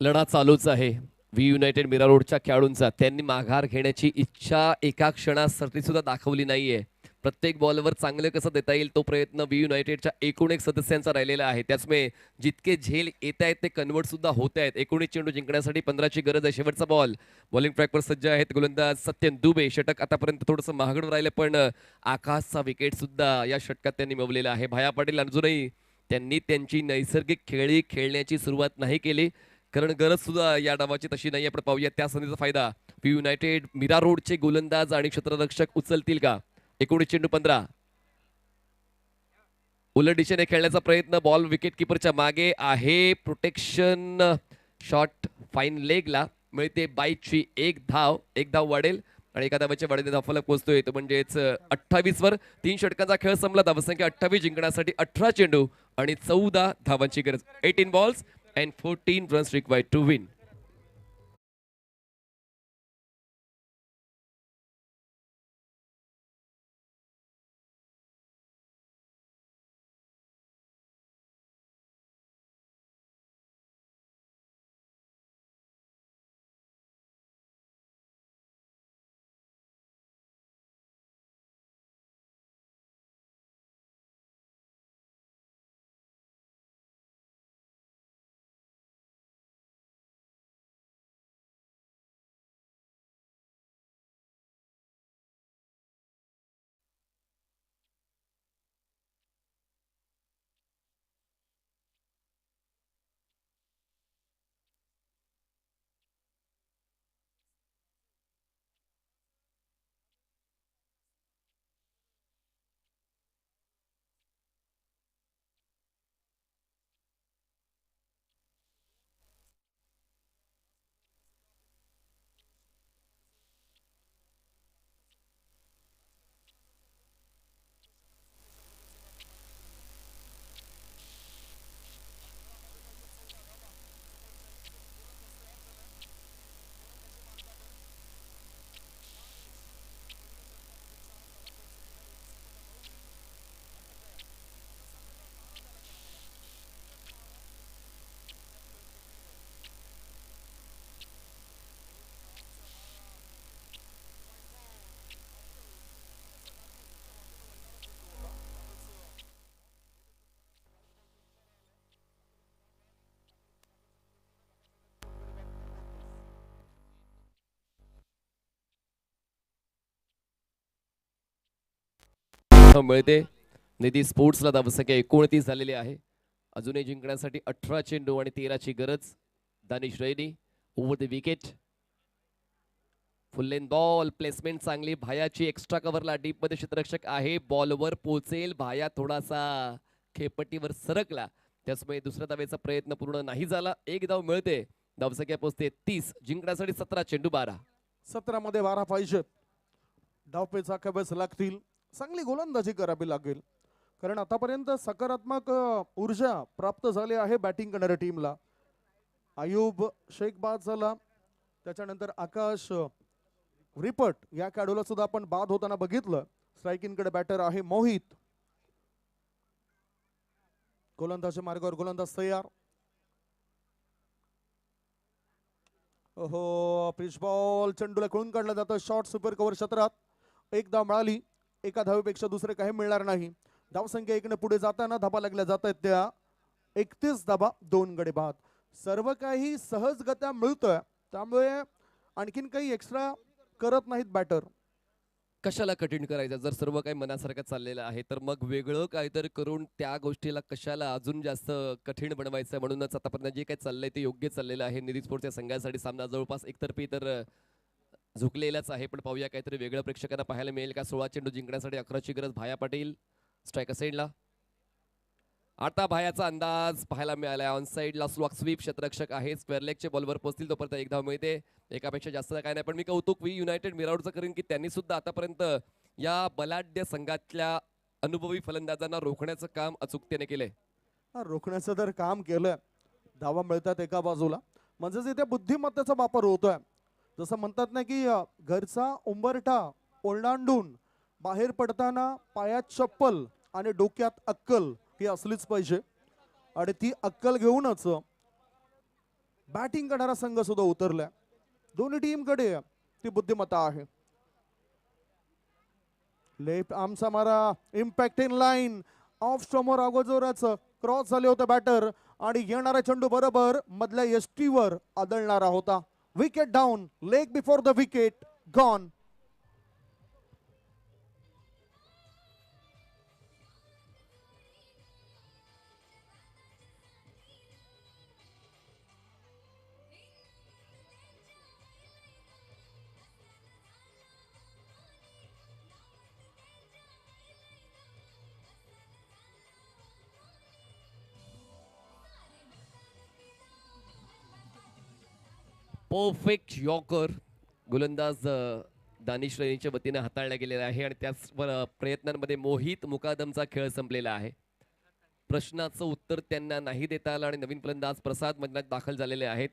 Speaker 6: लढा चालूच आहे वी युनायटेड मिरा रोडच्या खेळाडूंचा. त्यांनी माघार घेण्याची इच्छा एका क्षणासाठी सुद्धा दाखवली नाहीये. प्रत्येक बॉलवर चांगलं कसं देता येईल तो प्रयत्न वी युनायटेडच्या एकूण एक सदस्यांचा राहिलेला आहे. त्याचमुळे जितके झेल येत आहेत ते कन्वर्ट सुद्धा होत आहेत. 19 चेंडू जिंकण्यासाठी 15ची गरज आहे. शेवटचा बॉल. बॉलिंग ट्रॅकवर सज्ज आहेत गोलंदाज सत्यन दुबे. षटक आतापर्यंत थोडंसं महागड राहिलं, पण आकाशचा विकेट सुद्धा या षटकात त्यांनी मिळवलेला आहे. भाया पाटील अजूनही त्यांनी त्यांची नैसर्गिक खेळी खेळण्याची सुरुवात नाही केली, कारण गरज सुद्धा या डावाची तशी नाही. आपण पाहूया त्या संधीचा फायदा पी युनायटेड मीरा रोडचे गोलंदाज आणि क्षेत्ररक्षक उचलतील का. 19 चेंडू 15. उलट दिशेने खेळण्याचा प्रयत्न, बॉल विकेट किपरच्या मागे आहे. प्रोटेक्शन शॉट फाईन लेगला मिळते. बाईची एक धाव वाढेल आणि एका धावाच्या वाढीने धावफलक पोहोचतोय. तो म्हणजेच 28 वर 3 षटकांचा खेळ संपला. धावसंख्या 28 जिंकण्यासाठी 18 चेंडू आणि 14 धावांची गरज. 18 balls and 14 runs required to win. मिळते. निधी स्पोर्ट्सला धावसंख्या 29 झालेली आहे. अजूनही जिंकण्यासाठी 18 चेंडू आणि 13ची गरज. Danish Raini over the wicket. Full length ball placement चांगली. भायाची एक्स्ट्रा कव्हरला डीप मध्ये क्षेत्ररक्षक आहे. बॉलवर पोहोचेल. भाया थोडासा खेपट्टीवर सरकला, त्यामुळे दुसऱ्या धावेचा प्रयत्न पूर्ण नाही झाला. एक धाव मिळते. धावसंख्या पोहोचते 30. जिंकण्यासाठी 17 चेंडू 12.
Speaker 2: 17 मध्ये 12 पाहिजे. डावपेचा कव्यास लागतील. चांगली गोलंदाजी करावी लागेल, कारण आतापर्यंत सकारात्मक ऊर्जा प्राप्त झाली आहे बॅटिंग करणाऱ्या टीमला. आयुब शेख बाद झाला, त्याच्यानंतर आकाश रिपट या खेळाडूला सुद्धा आपण बाद होताना बघितलं. स्ट्रायकिंग कडे बॅटर आहे मोहित. गोलंदाजी मार्गावर गोलंदाज तयार. हो, पिच बॉल चेंडूला खेळून काढला जातं. शॉर्ट सुपर कव्हर क्षेत्रात. एक धाव मिळाली. एका धावेपेक्षा दुसरे काही मिळणार नाही. धावसंख्या 1 ने पुढे जाताना धाबा लागल्या जात आहेत त्या 31 धाबा 2 गडी बाद. सर्व काही सहजगत्या मिळतोय, त्यामुळे आणखीन काही एक्स्ट्रा करत नाहीत बॅटर.
Speaker 6: कशाला कठीण करायचं? जर सर्व काही मनासारखं चाललेलं आहे तर मग वेगळं काहीतरी करून त्या गोष्टीला कशाला अजून जास्त कठीण बनवायचं? म्हणूनच आतापर्यंत जे काही चाललंय ते योग्य चाललेलं आहे. निधी स्पोर्ट्सच्या संघासाठी सामना जवळपास एकतर्फी तर झुकलेलाच आहे, पण पाहूया काहीतरी वेगळं प्रेक्षकांना पाहायला मिळेल का. 16 चेंडू जिंकण्यासाठी 11ची गरज. भाया पाटील स्ट्रायकर साईडला. आता भायाचा अंदाज पाहायला मिळाला. ऑन साईडला स्वीप क्षेत्ररक्षक आहे. स्क्वेअर लेगच्या बॉलवर पोहोचतील तोपर्यंत एक धाव मिळते. एकापेक्षा जास्त काय नाही, पण मी कौतुक वी युनायटेड मिरावडचं करेन की त्यांनी सुद्धा आतापर्यंत या बलाढ्य संघातल्या अनुभवी फलंदाजांना रोखण्याचं काम अचूकतेने केलंय.
Speaker 2: रोखण्याचं तर काम केलंय. धावा मिळतात एका बाजूला, म्हणजेच इथे बुद्धिमत्तेचा वापर होतोय. जसं म्हणतात ना की घरचा उंबरठा ओलांडून बाहेर पडताना पायात चप्पल आणि डोक्यात अक्कल ही असलीच पाहिजे, आणि ती अक्कल घेऊनच बॅटिंग करणारा संघ सुद्धा उतरलाय. दोन्ही टीमकडे ती बुद्धिमत्ता आहे. लेफ्ट आर्मचा मारा, impact in line, of Starmer अगोदरच क्रॉस झाले होते बॅटर, आणि येणारा चेंडू बरोबर मधल्या यष्टीवर आदळणारा होता. Wicket down, leg before the wicket, gone.
Speaker 6: Perfect yorker गोलंदाज दानिश रैनीच्या वतीने हाताळला गेलेला आहे आणि त्याच प्रयत्नांमध्ये मोहित मुकादमचा खेळ संपलेला आहे. प्रश्नाचं उत्तर त्यांना नाही देता आलं आणि नवीन फलंदाज प्रसाद मैदानात दाखल झालेले आहेत.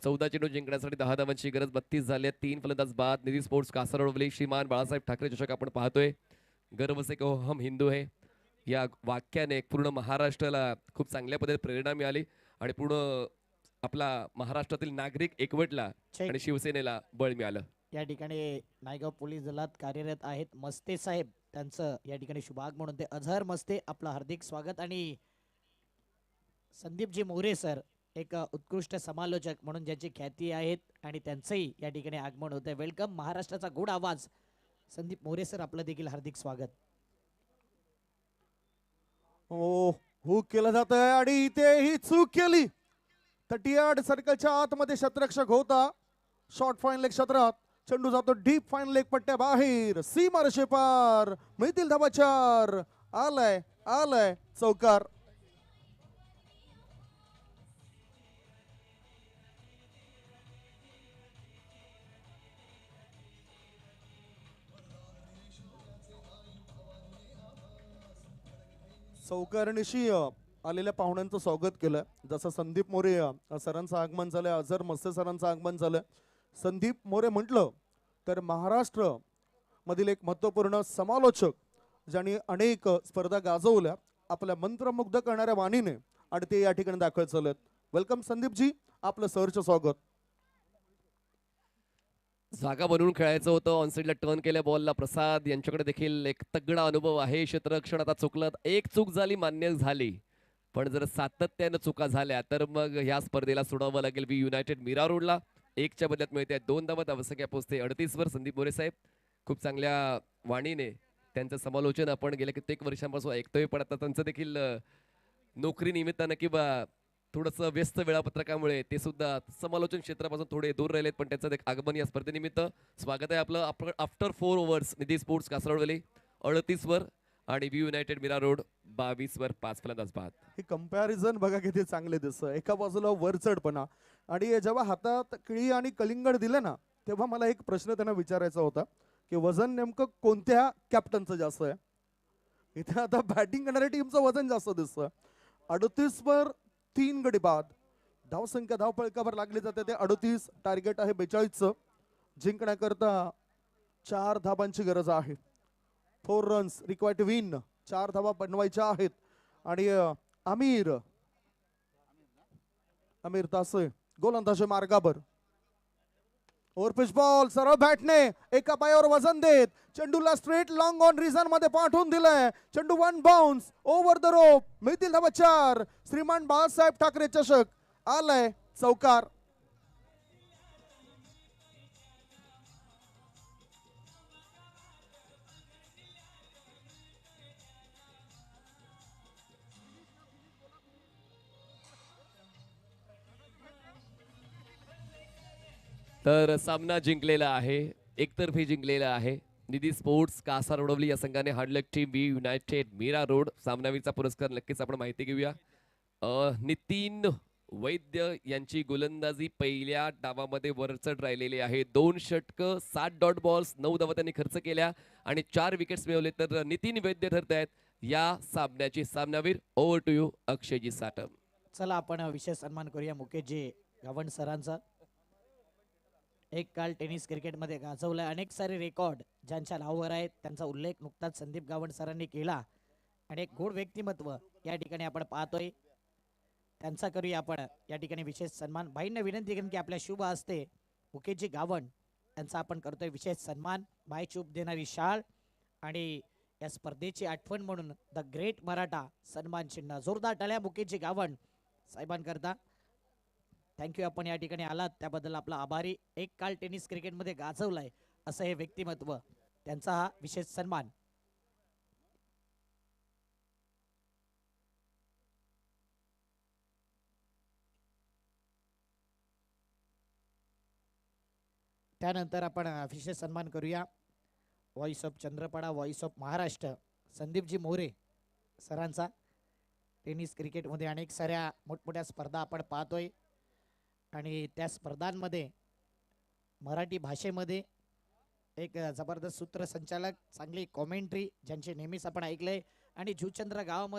Speaker 6: 14 चेंडू जिंकण्यासाठी 10 धावांची गरज, 32 झाल्या. 3 फलंदाज बाद. निधी स्पोर्ट्स कासारवडवली श्रीमान बाळासाहेब ठाकरे चषक आपण पाहतोय. गर्व से कहो हम हिंदू है या वाक्याने पूर्ण महाराष्ट्राला खूप चांगल्या पद्धतीने प्रेरणा मिळाली आणि पूर्ण आपला महाराष्ट्रातील नागरिक एकवटला आणि शिवसेनेला बळ मिळालं.
Speaker 4: या ठिकाणी नायगाव पोलीस दलात कार्यरत आहेत मस्ते साहेब, त्यांचं या ठिकाणी शुभागमन होते. अझहर मस्ते, आपलं हार्दिक स्वागत. आणि संदीपजी मोरे सर, एक उत्कृष्ट समालोचक म्हणून ज्याची ख्याती आहेत आणि त्यांचंही या ठिकाणी आगमन होतं. वेलकम. महाराष्ट्राचा गोड आवाज संदीप मोरे सर, आपलं देखील हार्दिक स्वागत.
Speaker 2: हो, हुक केलं जात आहे आणि इथे ही चूक केली. 38 सर्कलच्या आतमध्ये शतरक्षक होता. शॉर्ट फाईन लेग क्षेत्रात चेंडू जातो डीप फाईन लेग पट्ट्या बाहेर, सीमा रेषेपार, मिळतील धावा 4. आलाय आलाय चौकार. चौकारनिशी आलेल्या पाहुण्यांचं स्वागत केलं. जसं संदीप मोरे सरांचं आगमन झालं, अझर मस्ते सरांचं आगमन झालं. संदीप मोरे म्हटलं तर महाराष्ट्र मधील एक महत्त्वपूर्ण समालोचक, ज्यांनी अनेक स्पर्धा गाजवल्या आपल्या मंत्रमुग्ध करणाऱ्या वाणीने, आणि ते या ठिकाणी दाखल झालेत. वेलकम संदीपजी, आपलं सहर्ष स्वागत.
Speaker 6: जागा बनवून खेळायचं होतं. ऑनसाईडला टर्न केल्या बॉलला प्रसाद यांच्याकडे देखील एक तगडा अनुभव आहे. क्षेत्ररक्षण आता चुकलं, एक चूक झाली मान्य झाली, पण जर सातत्यानं चुका झाल्या तर मग ह्या स्पर्धेला सोडावं लागेल. वी युनायटेड मीरा रोडला 1च्या बदल्यात मिळते 2 धावा. धावसंख्या पोहोचते 38 वर. संदीप मोरे साहेब खूप चांगल्या वाणीने त्यांचं समालोचन आपण गेल्या कित्येक वर्षांपासून ऐकतोय, पण आता त्यांचं देखील नोकरी निमित्तानं किंवा थोडंसं व्यस्त वेळापत्रकामुळे ते सुद्धा समालोचन क्षेत्रापासून थोडे दूर राहिलेत, पण त्यांचं आगमन या स्पर्धेनिमित्त स्वागत आहे आपलं. आफ्टर 4 ओव्हर्स निधी स्पोर्ट्स कासरवडवली 38 वर आणि वी युनायटेड मीरा रोड 22 वर 5 फलंदाज बाद.
Speaker 2: हे कंपॅरिझन बघा किती चांगले दिसतं. एका बाजूला वरचढपणा, आणि जेव्हा हातात किळी आणि कलिंगड दिले ना, तेव्हा मला एक प्रश्न त्यांना विचारायचा होता की वजन नेमकं कोणत्या कॅप्टनचं जास्त आहे. इथे आता बॅटिंग करणाऱ्या टीमचं वजन जास्त दिसतं. 38 वर 3 गडी बाद. धावसंख्या धावफलकावर लागली जाते ते 38. टार्गेट आहे 42चं. जिंकण्याकरता 4 धाबांची गरज आहे. 4 रन्स रिक्वायर्ड टू विन. 4 धावा बनवायच्या आहेत. आणि आमिर तासे गोलंदाजी मार्गावर. ओव्हरपिच बॉल सरळ बॅटने एका पायावर वजन देत चेंडूला स्ट्रेट लॉंग ऑन रिझन मध्ये पाठवून दिलंय. चेंडू 1 बाउन्स ओव्हर द रोप. मिळतील धावा 4. श्रीमान बाळासाहेब ठाकरे चषक आलाय चौकार.
Speaker 6: तर सामना जिंकलेला आहे, एकतर्फी जिंकलेला आहे. निधी स्पोर्ट्स कासारवडवली या संघाने. Hard luck team we united Mira road. सामनावीरचा पुरस्कार नक्कीच आपण माहिती घेऊया. नितीन वैद्य यांची गोलंदाजी पहिल्या डावामध्ये वरचढ राहिलेली आहे. 2 षटकं 7 डॉट बॉल्स 9 धावा त्यांनी खर्च केल्या आणि 4 विकेट्स मिळवले. तर नितीन वैद्य ठरत आहेत या सामन्याची सामनावीर. Over to you Akshayji Satam.
Speaker 4: चला आपण विशेष सन्मान करूया मुकेशजी गावंड सरांचा. एक काळ टेनिस क्रिकेटमध्ये गाजवलाय. अनेक सारे रेकॉर्ड ज्यांच्या नावावर आहेत त्यांचा उल्लेख नुकताच संदीप गावंड सरांनी केला. आणि एक गोड व्यक्तिमत्व या ठिकाणी आपण पाहतोय, त्यांचा करूया आपण या ठिकाणी विशेष सन्मान. भाईंना विनंती करेन की आपल्या शुभ हस्ते मुकेशजी गावंड यांचा आपण करतोय विशेष सन्मान. बाय चूप देणारी शाळ आणि या स्पर्धेची आठवण म्हणून द ग्रेट मराठा सन्मान चिन्ह. जोरदार टाळ्या मुकेशजी गावंड साहेबांकरता. थँक्यू, आपण या ठिकाणी आलात त्याबद्दल आपला आभारी. एक काळ टेनिस क्रिकेटमध्ये गाजवलाय असं हे व्यक्तिमत्व, त्यांचा हा विशेष सन्मान. त्यानंतर आपण विशेष सन्मान करूया voice of Chandrapada, voice of Maharashtra Sandeepji More सरांचा. टेनिस क्रिकेटमध्ये अनेक साऱ्या मोठमोठ्या स्पर्धा आपण पाहतोय आणि त्या स्पर्धांमध्ये मराठी भाषेमध्ये एक जबरदस्त सूत्रसंचालक, चांगली कॉमेंट्री ज्यांचे नेहमीच आपण ऐकलंय आणि जुचंद्र गावामध्ये